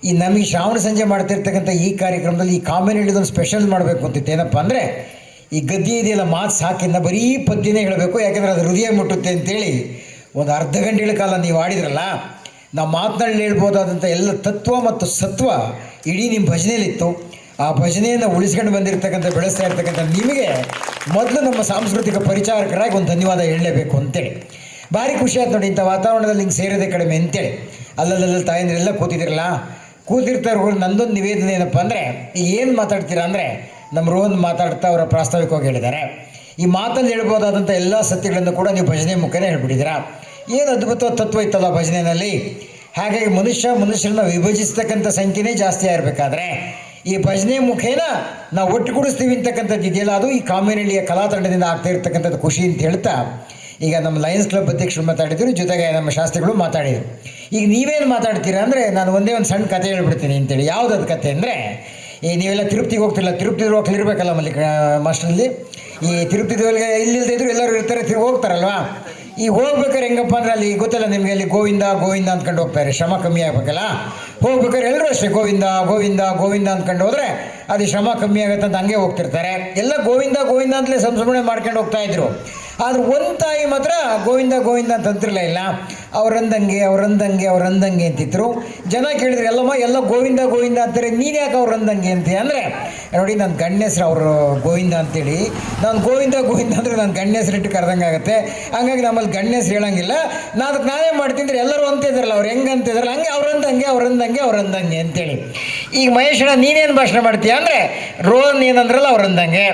ಈ ನಮಗೆ ಶ್ರಾವಣ ಸಂಜೆ ಮಾಡ್ತಿರ್ತಕ್ಕಂಥ ಈ ಕಾರ್ಯಕ್ರಮದಲ್ಲಿ ಈ ಕಾಮೆಂಟ್ ಸ್ಪೆಷಲ್ ಮಾಡಬೇಕು ಅಂತಿತ್ತು. ಏನಪ್ಪ ಅಂದರೆ, ಈ ಗದ್ಯ ಇದೆಯಲ್ಲ, ಮಾತು ಸಾಕಿಂದ ಬರೀ ಪದ್ಯನೇ ಹೇಳಬೇಕು, ಯಾಕೆಂದರೆ ಅದು ಹೃದಯ ಮುಟ್ಟುತ್ತೆ ಅಂತೇಳಿ ಒಂದು ಅರ್ಧ ಗಂಟೆಗಳ ಕಾಲ ನೀವು ಆಡಿದ್ರಲ್ಲ, ನಾವು ಮಾತನಾಡಿ ಹೇಳ್ಬೋದಾದಂಥ ಎಲ್ಲ ತತ್ವ ಮತ್ತು ಸತ್ವ ಇಡೀ ನಿಮ್ಮ ಭಜನೆಯಲ್ಲಿತ್ತು. ಆ ಭಜನೆಯನ್ನು ಉಳಿಸ್ಕೊಂಡು ಬಂದಿರತಕ್ಕಂಥ, ಬೆಳೆಸ್ತಾ ಇರ್ತಕ್ಕಂಥ ನಿಮಗೆ ಮೊದಲು ನಮ್ಮ ಸಾಂಸ್ಕೃತಿಕ ಪರಿಚಾರಕರಾಗಿ ಒಂದು ಧನ್ಯವಾದ ಹೇಳಲೇಬೇಕು ಅಂತೇಳಿ. ಭಾರಿ ಖುಷಿ ಆಯ್ತು ನೋಡಿ, ಇಂಥ ವಾತಾವರಣದಲ್ಲಿ ಹಿಂಗೆ ಸೇರೋದೇ ಕಡಿಮೆ ಅಂತೇಳಿ. ಅಲ್ಲಲ್ಲಿ ತಾಯಂದ್ರೆಲ್ಲ ಕೂತಿರ್ತಾರೆ. ನಂದೊಂದು ನಿವೇದನೆ ಏನಪ್ಪ ಅಂದರೆ, ಈಗ ಏನು ಮಾತಾಡ್ತೀರಾ ಅಂದರೆ, ನಮ್ಮ ರೋಹನ್ ಮಾತಾಡ್ತಾ ಅವರ ಪ್ರಾಸ್ತಾವಿಕವಾಗಿ ಹೇಳಿದ್ದಾರೆ. ಈ ಮಾತಲ್ಲಿ ಹೇಳ್ಬೋದಾದಂಥ ಎಲ್ಲ ಸತ್ಯಗಳನ್ನು ಕೂಡ ನೀವು ಭಜನೆ ಮುಖೇನ ಹೇಳ್ಬಿಟ್ಟಿದ್ದೀರಾ. ಏನು ಅದ್ಭುತವಾದ ತತ್ವ ಇತ್ತಲ್ಲ ಭಜನೆಯಲ್ಲಿ. ಹಾಗಾಗಿ ಮನುಷ್ಯರನ್ನ ವಿಭಜಿಸ್ತಕ್ಕಂಥ ಸಂಖ್ಯೆನೇ ಜಾಸ್ತಿ ಆಗಿರಬೇಕಾದ್ರೆ ಈ ಭಜನೆ ಮುಖೇನ ನಾವು ಒಟ್ಟುಗೂಡಿಸ್ತೀವಿ ಅಂತಕ್ಕಂಥದ್ದು ಇದೆಯಲ್ಲ, ಅದು ಈ ಕಾಮಿನಹಳ್ಳಿಯ ಕಲಾತಂಡದಿಂದ ಆಗ್ತಾ ಇರ್ತಕ್ಕಂಥದ್ದು ಖುಷಿ ಅಂತ ಹೇಳ್ತಾ, ಈಗ ನಮ್ಮ ಲಯನ್ಸ್ ಕ್ಲಬ್ ಅಧ್ಯಕ್ಷರು ಮಾತಾಡಿದರು, ಜೊತೆಗೆ ನಮ್ಮ ಶಾಸ್ತ್ರಿಗಳು ಮಾತಾಡಿದರು. ಈಗ ನೀವೇನು ಮಾತಾಡ್ತೀರಾ ಅಂದರೆ, ನಾನು ಒಂದೇ ಒಂದು ಸಣ್ಣ ಕತೆ ಹೇಳ್ಬಿಡ್ತೀನಿ ಅಂತೇಳಿ. ಯಾವುದದು ಕತೆ ಅಂದರೆ, ಈ ನೀವೆಲ್ಲ ತಿರುಪತಿಗೆ ಹೋಗ್ತಿರಲ್ಲ, ತಿರುಪತಿ ಹೋಗ್ಲಿರ್ಬೇಕಲ್ಲ ಮಾಸ್ಟ್ರಲ್ಲಿ. ಈ ತಿರುಪತಿ ಇಲ್ಲಿಲ್ಲದೆ ಇದ್ರು ಎಲ್ಲರೂ ಇರ್ತಾರೆ, ಹೋಗ್ತಾರಲ್ವಾ. ಈಗ ಹೋಗ್ಬೇಕಾದ್ರೆ ಹೆಂಗಪ್ಪ ಅಂದರೆ, ಅಲ್ಲಿ ಗೊತ್ತಲ್ಲ ನಿಮಗೆ, ಅಲ್ಲಿ ಗೋವಿಂದ ಗೋವಿಂದ ಅಂದ್ಕೊಂಡು ಹೋಗ್ತಾರೆ, ಶ್ರಮ ಕಮ್ಮಿ ಆಗ್ಬೇಕಲ್ಲ. ಹೋಗ್ಬೇಕಾದ್ರೆ ಎಲ್ಲರೂ ಅಷ್ಟೇ ಗೋವಿಂದ ಗೋವಿಂದ ಗೋವಿಂದ ಅಂದ್ಕೊಂಡು ಹೋದರೆ ಅದು ಶ್ರಮ ಕಮ್ಮಿ ಆಗುತ್ತೆ ಅಂತ ಹಂಗೆ ಹೋಗ್ತಿರ್ತಾರೆ. ಎಲ್ಲ ಗೋವಿಂದ ಗೋವಿಂದ ಅಂತಲೇ ಸಂಸ್ಮರಣೆ ಮಾಡ್ಕೊಂಡು ಹೋಗ್ತಾಯಿದ್ರು. ಆದ್ರೆ ಒಂದು ತಾಯಿ ಮಾತ್ರ ಗೋವಿಂದ ಗೋವಿಂದ ಅಂತ ಅಂತಿರಲಿಲ್ಲ. ಅವರಂದಂಗೆ ಅಂತಿದ್ರು. ಜನ ಕೇಳಿದ್ರು, ಎಲ್ಲ ಗೋವಿಂದ ಗೋವಿಂದ ಅಂತಾರೆ, ನೀನು ಯಾಕೆ ಅವ್ರಂದಂಗೆ ಅಂತ ಅಂದರೆ, ನೋಡಿ ನನ್ನ ಗಂಡ ಹೆಸ್ರು ಅವರು ಗೋವಿಂದ ಅಂತೇಳಿ, ನಾನು ಗೋವಿಂದ ಅಂದರೆ ನಾನು ಗಂಡ ಹೆಸ್ರಿಟ್ಟು ಕರೆದಂಗೆ ಆಗುತ್ತೆ. ಹಂಗಾಗಿ ನಮ್ಮಲ್ಲಿ ಗಂಡ ಹೆಸ್ರು ಹೇಳೋಂಗಿಲ್ಲ. ಅದಕ್ಕೆ ನಾನೇ ಮಾಡ್ತಿದ್ರೆ ಎಲ್ಲರೂ ಅಂತಿದ್ರಲ್ಲ, ಅವ್ರು ಹೆಂಗೆ ಅಂತಿದ್ರಲ್ಲ, ಹಂಗೆ ಅವ್ರಂದಂಗೆ ಅಂತೇಳಿ. ಈಗ ಮಹೇಶಣ್ಣ ನೀನೇನು ಭಾಷಣ ಮಾಡ್ತೀಯ ಅಂದರೆ, ರೋಹನ್ ಏನಂದ್ರಲ್ಲ ಅವ್ರಂದಂಗೆ,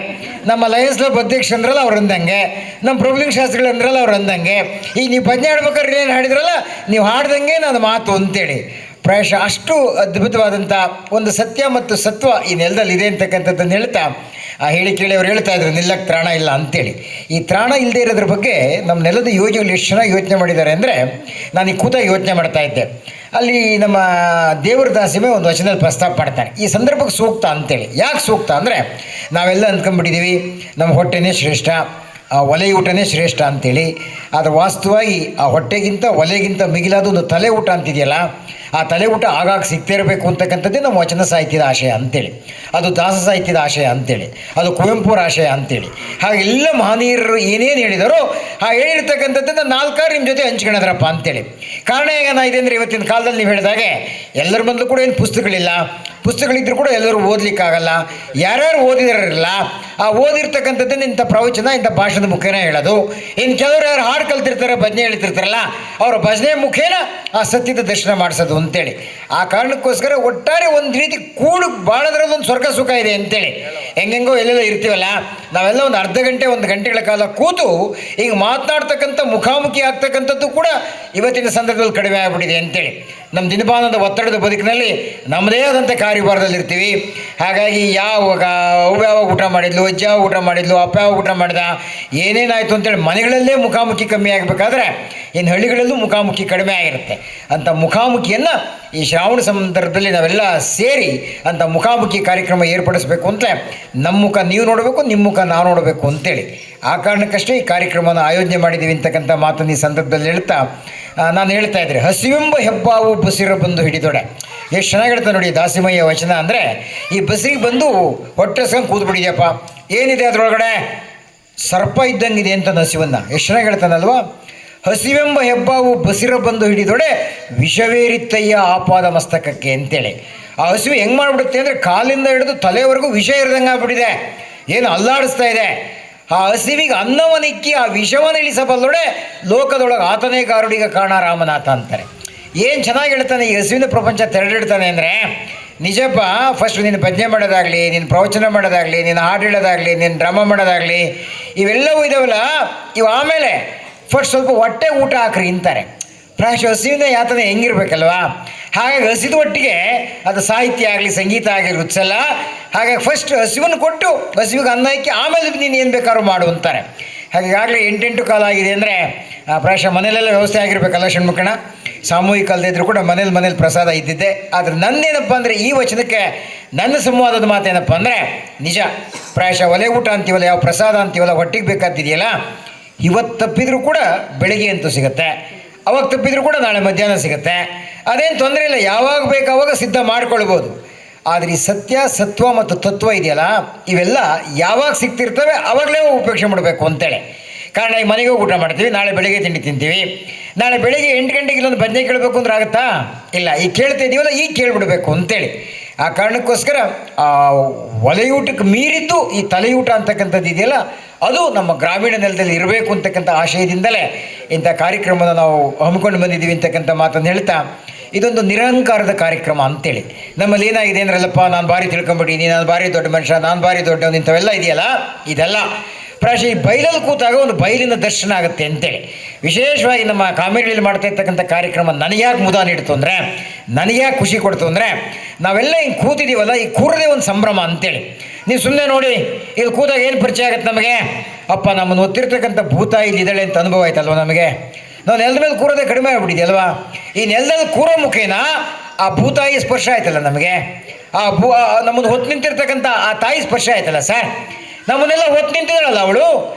ನಮ್ಮ ಲಯನ್ಸ್ ಕ್ಲಬ್ ಅಧ್ಯಕ್ಷ ಅಂದ್ರಲ್ಲ ಅವ್ರಂದಂಗೆ, ನಮ್ಮ ಪ್ರಭುಲಿಂಗ ಶಾಸ್ತ್ರಿಗಳು ಅಂದ್ರಲ್ಲ ಅವ್ರಂದಂಗೆ. ಈಗ ನೀವು ಭಜನೆ ಹಾಡ್ಬೇಕಾದ್ರೆ ಏನು ಹಾಡಿದ್ರಲ್ಲ, ನೀವು ಹಾಡ್ದಂಗೆ ನನ್ನ ಮಾತು ಅಂತೇಳಿ. ಪ್ರಾಯಶಃ ಅಷ್ಟು ಅದ್ಭುತವಾದಂಥ ಒಂದು ಸತ್ಯ ಮತ್ತು ಸತ್ವ ಈ ನೆಲದಲ್ಲಿ ಇದೆ ಅಂತಕ್ಕಂಥದ್ದನ್ನು ಹೇಳ್ತಾ, ಆ ಹೇಳಿ ಕೇಳಿ ಅವ್ರು ಹೇಳ್ತಾ ಇದ್ರು ನಿಲ್ಲಕ್ಕೆ ತ್ರಾಣ ಇಲ್ಲ ಅಂತೇಳಿ. ಈ ತ್ರಾಣ ಇಲ್ಲದೆ ಇರೋದ್ರ ಬಗ್ಗೆ ನಮ್ಮ ನೆಲದ ಯೋಜನೆಗಳು ಎಷ್ಟು ಚೆನ್ನಾಗಿ ಯೋಚನೆ ಮಾಡಿದ್ದಾರೆ ಅಂದರೆ, ನಾನು ಈ ಕೂತಾಗಿ ಯೋಚನೆ ಮಾಡ್ತಾ ಇದ್ದೆ. ಅಲ್ಲಿ ನಮ್ಮ ದೇವರ ದಾಸಿಮೆ ಒಂದು ವಚನದಲ್ಲಿ ಪ್ರಸ್ತಾಪ ಮಾಡ್ತಾನೆ ಈ ಸಂದರ್ಭಕ್ಕೆ ಸೂಕ್ತ ಅಂತೇಳಿ. ಯಾಕೆ ಸೂಕ್ತ ಅಂದರೆ ನಾವೆಲ್ಲ ಅಂದ್ಕೊಂಡ್ಬಿಟ್ಟಿದ್ದೀವಿ ನಮ್ಮ ಹೊಟ್ಟೆನೇ ಶ್ರೇಷ್ಠ, ಒಲೆ ಊಟನೇ ಶ್ರೇಷ್ಠ ಅಂತೇಳಿ. ಆದರೆ ವಾಸ್ತವವಾಗಿ ಆ ಹೊಟ್ಟೆಗಿಂತ ಒಲೆಗಿಂತ ಮಿಗಿಲಾದ ಒಂದು ತಲೆ ಊಟ ಅಂತಿದೆಯಲ್ಲ, ಆ ತಲೆ ಊಟ ಆಗಾಗ ಸಿಗ್ತಾ ಇರಬೇಕು ಅಂತಕ್ಕಂಥದ್ದೇ ನಮ್ಮ ವಚನ ಸಾಹಿತ್ಯದ ಆಶಯ ಅಂತೇಳಿ, ಅದು ದಾಸ ಸಾಹಿತ್ಯದ ಆಶಯ ಅಂತೇಳಿ, ಅದು ಕುವೆಂಪುರ ಆಶಯ ಅಂತೇಳಿ. ಹಾಗೆ ಎಲ್ಲ ಮಹನೀಯರು ಏನೇನು ಹೇಳಿದಾರೋ ಆ ಹೇಳಿರ್ತಕ್ಕಂಥದ್ದನ್ನು ನಾಲ್ಕಾರು ನಿಮ್ಮ ಜೊತೆ ಹಂಚ್ಕೊಳದ್ರಪ್ಪ ಅಂತೇಳಿ. ಕಾರಣ ಏನಾಗಿದೆ ಅಂದರೆ ಇವತ್ತಿನ ಕಾಲದಲ್ಲಿ ನೀವು ಹೇಳಿದಾಗೆ ಎಲ್ಲರ ಬಂದು ಕೂಡ ಏನು ಪುಸ್ತಕಗಳಿಲ್ಲ, ಪುಸ್ತಕಗಳಿದ್ದರೂ ಕೂಡ ಎಲ್ಲರೂ ಓದಲಿಕ್ಕಾಗಲ್ಲ. ಯಾರ್ಯಾರು ಓದಿದಾರಲ್ಲ ಆ ಓದಿರ್ತಕ್ಕಂಥದ್ದನ್ನು ಇಂಥ ಪ್ರವಚನ ಇಂಥ ಭಾಷಣದ ಮುಖೇನ ಹೇಳೋದು. ಇನ್ನು ಕೆಲವರು ಯಾರು ಹಾಡು ಕಲ್ತಿರ್ತಾರೆ, ಭಜನೆ ಹೇಳ್ತಿರ್ತಾರಲ್ಲ, ಅವರ ಭಜನೆ ಮುಖೇನ ಆ ಸತ್ಯದ ದರ್ಶನ ಮಾಡಿಸೋದು ಅಂತೇಳಿ. ಆ ಕಾರಣಕ್ಕೋಸ್ಕರ ಒಟ್ಟಾರೆ ಒಂದು ರೀತಿ ಕೂಡು ಬಾಳೋದ್ರಲ್ಲಿ ಒಂದು ಸ್ವರ್ಗ ಸುಖ ಇದೆ ಅಂತೇಳಿ. ಹೆಂಗೆಂಗೋ ಎಲ್ಲೆಲ್ಲ ಇರ್ತೀವಲ್ಲ, ನಾವೆಲ್ಲ ಒಂದು ಅರ್ಧ ಗಂಟೆ 1 ಗಂಟೆಗಳ ಕಾಲ ಕೂತು ಈಗ ಮಾತನಾಡ್ತಕ್ಕಂಥ ಮುಖಾಮುಖಿ ಆಗ್ತಕ್ಕಂಥದ್ದು ಕೂಡ ಇವತ್ತಿನ ಸಂದರ್ಭದಲ್ಲಿ ಕಡಿಮೆ ಆಗಿಬಿಟ್ಟಿದೆ ಅಂತೇಳಿ. ನಮ್ಮ ದಿನಮಾನದ ಒತ್ತಡದ ಬದುಕಿನಲ್ಲಿ ನಮ್ಮದೇ ಆದಂಥ ಕಾರ್ಯಭಾರದಲ್ಲಿರ್ತೀವಿ. ಹಾಗಾಗಿ ಅವ್ಯಾವ ಊಟ ಮಾಡಿದ್ಲು, ಅಜ್ಜ ಯಾವ ಊಟ ಮಾಡಿದ್ಲು, ಅಪ್ಪ ಯಾವ ಊಟ ಮಾಡಿದ, ಏನೇನಾಯಿತು ಅಂತೇಳಿ ಮನೆಗಳಲ್ಲೇ ಮುಖಾಮುಖಿ ಕಮ್ಮಿ ಆಗಬೇಕಾದ್ರೆ ಇನ್ನು ಹಳ್ಳಿಗಳಲ್ಲೂ ಮುಖಾಮುಖಿ ಕಡಿಮೆ ಆಗಿರುತ್ತೆ. ಅಂಥ ಮುಖಾಮುಖಿಯನ್ನು ಈ ಶ್ರಾವಣ ಸಂದರ್ಭದಲ್ಲಿ ನಾವೆಲ್ಲ ಸೇರಿ ಅಂಥ ಮುಖಾಮುಖಿ ಕಾರ್ಯಕ್ರಮ ಏರ್ಪಡಿಸಬೇಕು ಅಂತಲೇ ನಮ್ಮ ಮುಖ ನೀವು ನೋಡಬೇಕು, ನಿಮ್ಮ ಮುಖ ನಾವು ನೋಡಬೇಕು ಅಂತೇಳಿ ಆ ಕಾರಣಕ್ಕಷ್ಟೇ ಈ ಕಾರ್ಯಕ್ರಮವನ್ನು ಆಯೋಜನೆ ಮಾಡಿದ್ದೀವಿ ಅಂತಕ್ಕಂಥ ಮಾತನ್ನು ಈ ಸಂದರ್ಭದಲ್ಲಿ ಹೇಳ್ತಾ ನಾನು ಹೇಳ್ತಾ ಇದ್ದೆ, ಹಸಿವೆಂಬ ಹೆಬ್ಬಾವು ಬಸಿರ ಬಂದು ಹಿಡಿದೊಡೆ. ಎಷ್ಟು ಚೆನ್ನಾಗಿ ಹೇಳ್ತಾ ನೋಡಿ ದಾಸಿಮಯ್ಯ ವಚನ. ಅಂದರೆ ಈ ಬಸಿರಿಗೆ ಬಂದು ಹೊಟ್ಟೆಸ್ಕೊಂಡು ಕೂತ್ಬಿಟ್ಟಿದೆಯಪ್ಪ, ಏನಿದೆ ಅದರೊಳಗಡೆ, ಸರ್ಪ ಇದ್ದಂಗಿದೆ ಅಂತ ಹಸಿವನ್ನು ಎಷ್ಟು ಚೆನ್ನಾಗಿ ಹೇಳ್ತಾನಲ್ವ. ಹಸಿವೆಂಬ ಹೆಬ್ಬಾವು ಬಸಿರ ಬಂದು ಹಿಡಿದೊಡೆ ವಿಷವೇರಿತ್ತಯ್ಯ ಆಪಾದ ಮಸ್ತಕಕ್ಕೆ ಅಂತೇಳಿ. ಆ ಹಸಿವು ಹೆಂಗೆ ಮಾಡಿಬಿಡುತ್ತೆ ಅಂದರೆ ಕಾಲಿಂದ ಹಿಡಿದು ತಲೆವರೆಗೂ ವಿಷ ಇರ್ದಂಗೆ ಆಗ್ಬಿಟ್ಟಿದೆ, ಏನು ಅಲ್ಲಾಡಿಸ್ತಾ ಇದೆ. ಆ ಹಸಿವಿಗೆ ಅನ್ನವನಿಕ್ಕಿ ಆ ವಿಷವನ್ನು ಇಳಿಸಬಲ್ಲೊಡೆ ಲೋಕದೊಳಗೆ ಆತನೇ ಗಾರುಡಿಗ ಕಾಣ ರಾಮನಾಥ ಅಂತಾರೆ. ಏನು ಚೆನ್ನಾಗಿ ಹೇಳ್ತಾನೆ ಈ ಹಸಿವಿನ ಪ್ರಪಂಚ ತೆರೆದಿಡ್ತಾನೆ ಅಂದರೆ, ನಿಜಪ್ಪ ಫಸ್ಟ್ ನೀನು ಭಜನೆ ಮಾಡೋದಾಗಲಿ, ನೀನು ಪ್ರವಚನ ಮಾಡೋದಾಗಲಿ, ನೀನು ಹಾಡು ಹೇಳೋದಾಗಲಿ, ನೀನು ಡ್ರಾಮಾ ಮಾಡೋದಾಗಲಿ, ಇವೆಲ್ಲವೂ ಇದಾವಲ್ಲ, ಇವು ಆಮೇಲೆ ಫಸ್ಟ್ ಸ್ವಲ್ಪ ಹೊಟ್ಟೆ ಊಟ ಹಾಕ್ರಿ ಅಂತಾರೆ. ಪ್ರಾಯಶಃ ಹಸಿವಿನ ಯಾತನೆ ಹೆಂಗಿರ್ಬೇಕಲ್ವಾ. ಹಾಗಾಗಿ ಹಸಿದ ಒಟ್ಟಿಗೆ ಅದು ಸಾಹಿತ್ಯ ಆಗಲಿ ಸಂಗೀತ ಆಗಲಿ ರುಚಿಸಲ್ಲ. ಹಾಗಾಗಿ ಫಸ್ಟ್ ಹಸಿವನ್ನು ಕೊಟ್ಟು ಹಸಿವಿಗೆ ಅನ್ನ ಹಾಕಿ ಆಮೇಲೆ ನೀನು ಏನು ಬೇಕಾದ್ರೂ ಮಾಡು ಅಂತಾರೆ. ಹಾಗಾಗಲೇ 8 ಕಾಲ ಆಗಿದೆ ಅಂದರೆ ಪ್ರಾಯಶಃ ಮನೇಲೆಲ್ಲ ವ್ಯವಸ್ಥೆ ಆಗಿರಬೇಕಲ್ಲ ಷಣ್ಮುಖಣ್ಣ. ಸಾಮೂಹಿಕ ಅಲ್ಲದೆ ಇದ್ದರೂ ಕೂಡ ಮನೇಲಿ ಪ್ರಸಾದ ಇದ್ದಿದ್ದೆ. ಆದರೆ ನಂದೇನಪ್ಪ ಅಂದರೆ ಈ ವಚನಕ್ಕೆ ನನ್ನ ಸಂವಾದದ ಮಾತೇನಪ್ಪ ಅಂದರೆ, ನಿಜ ಪ್ರಾಯಶಃ ಒಲೆ ಊಟ ಅಂತೀವಲ್ಲ, ಯಾವ ಪ್ರಸಾದ ಅಂತೀವಲ್ಲ, ಹೊಟ್ಟಿಗೆ ಬೇಕಾಗ್ತಿದೆಯಲ್ಲ, ಇವತ್ತು ತಪ್ಪಿದರೂ ಕೂಡ ಬೆಳಿಗ್ಗೆ ಅಂತೂ ಸಿಗುತ್ತೆ, ಅವಾಗ ತಪ್ಪಿದರೂ ಕೂಡ ನಾಳೆ ಮಧ್ಯಾಹ್ನ ಸಿಗುತ್ತೆ, ಅದೇನು ತೊಂದರೆ ಇಲ್ಲ, ಯಾವಾಗ ಬೇಕಾವಾಗ ಸಿದ್ಧ ಮಾಡ್ಕೊಳ್ಬೋದು. ಆದರೆ ಈ ಸತ್ಯ ಸತ್ವ ಮತ್ತು ತತ್ವ ಇದೆಯಲ್ಲ, ಇವೆಲ್ಲ ಯಾವಾಗ ಸಿಗ್ತಿರ್ತವೆ ಆವಾಗಲೇ ಉಪೇಕ್ಷೆ ಮಾಡಬೇಕು ಅಂತೇಳಿ. ಕಾರಣ ಈ ಮನೆಗೆ ಊಟ ಮಾಡ್ತೀವಿ, ನಾಳೆ ಬೆಳಗ್ಗೆ ತಿಂಡಿ ತಿಂತೀವಿ, ನಾಳೆ ಬೆಳಗ್ಗೆ 8 ಗಂಟೆಗೆ ಇಲ್ಲೊಂದು ಭಜನೆ ಕೇಳಬೇಕು ಅಂದ್ರೆ ಆಗುತ್ತಾ? ಇಲ್ಲ, ಈಗ ಕೇಳ್ತಾ ಇದ್ದೀವಲ್ಲ ಈಗ ಕೇಳಿಬಿಡ್ಬೇಕು ಅಂತೇಳಿ. ಆ ಕಾರಣಕ್ಕೋಸ್ಕರ ಆ ಒಲೆಯೂಟಕ್ಕೆ ಮೀರಿದ್ದು ಈ ತಲೆಯೂಟ ಅಂತಕ್ಕಂಥದ್ದು ಇದೆಯಲ್ಲ, ಅದು ನಮ್ಮ ಗ್ರಾಮೀಣ ನೆಲದಲ್ಲಿ ಇರಬೇಕು ಅಂತಕ್ಕಂಥ ಆಶಯದಿಂದಲೇ ಇಂಥ ಕಾರ್ಯಕ್ರಮನ ನಾವು ಹಮ್ಮಿಕೊಂಡು ಬಂದಿದ್ದೀವಿ ಅಂತಕ್ಕಂಥ ಮಾತನ್ನು ಹೇಳ್ತಾ, ಇದೊಂದು ನಿರಹಂಕಾರದ ಕಾರ್ಯಕ್ರಮ ಅಂತೇಳಿ. ನಮ್ಮಲ್ಲಿ ಏನಾಗಿದೆ ಅಂದ್ರಲ್ಲಪ್ಪ, ನಾನು ಭಾರಿ ತಿಳ್ಕೊಂಬಿಟ್ಟಿನಿ, ನಾನು ಭಾರಿ ದೊಡ್ಡ ಮನುಷ್ಯ, ನಾನು ಭಾರಿ ದೊಡ್ಡವನು, ಇಂಥವೆಲ್ಲ ಇದೆಯಲ್ಲ, ಇದೆಲ್ಲ ಪ್ರಾಯಶಃ ಈ ಬಯಲಲ್ಲಿ ಕೂತಾಗ ಒಂದು ಬಯಲಿನ ದರ್ಶನ ಆಗುತ್ತೆ ಅಂತೇಳಿ. ವಿಶೇಷವಾಗಿ ನಮ್ಮ ಕಾಮಿಡಿಯಲ್ಲಿ ಮಾಡ್ತಾ ಇರ್ತಕ್ಕಂಥ ಕಾರ್ಯಕ್ರಮ ನನಗ್ಯಾಕೆ ಮುದ ನೀಡ್ತು ಅಂದರೆ, ನನಗ್ಯಾಕೆ ಖುಷಿ ಕೊಡ್ತು ಅಂದರೆ, ನಾವೆಲ್ಲ ಹಿಂಗೆ ಕೂತಿದ್ದೀವಲ್ಲ, ಈ ಕೂರದೇ ಒಂದು ಸಂಭ್ರಮ ಅಂತೇಳಿ. ನೀವು ಸುಮ್ಮನೆ ನೋಡಿ, ಇಲ್ಲಿ ಕೂತಾಗ ಏನು ಪರಿಚಯ ಆಗುತ್ತೆ ನಮಗೆ, ಅಪ್ಪ ನಮ್ಮನ್ನು ಒತ್ತಿರ್ತಕ್ಕಂಥ ಭೂತ ಇಲ್ಲಿ ಇದ್ದಾಳೆ ಅಂತ ಅನುಭವ ಆಯ್ತಲ್ವ ನಮಗೆ. ನಾವು ನೆಲದ ಮೇಲೆ ಕೂರೋದೇ ಕಡಿಮೆ ಆಗ್ಬಿಟ್ಟಿದೆಯಲ್ವಾ. ಈ ನೆಲದಲ್ಲಿ ಕೂರೋ ಮುಖೇನ ಆ ಭೂತಾಯಿ ಸ್ಪರ್ಶ ಆಯ್ತಲ್ಲ ನಮಗೆ, ನಮ್ಮನ್ನು ಹೊತ್ತು ನಿಂತಿರ್ತಕ್ಕಂಥ ಆ ತಾಯಿ ಸ್ಪರ್ಶ ಆಯ್ತಲ್ಲ ಸರ್, ನಮ್ಮನ್ನೆಲ್ಲ ಹೊತ್ತು ನಿಂತಿದ್ದಾಳಲ್ಲ ಅವಳು.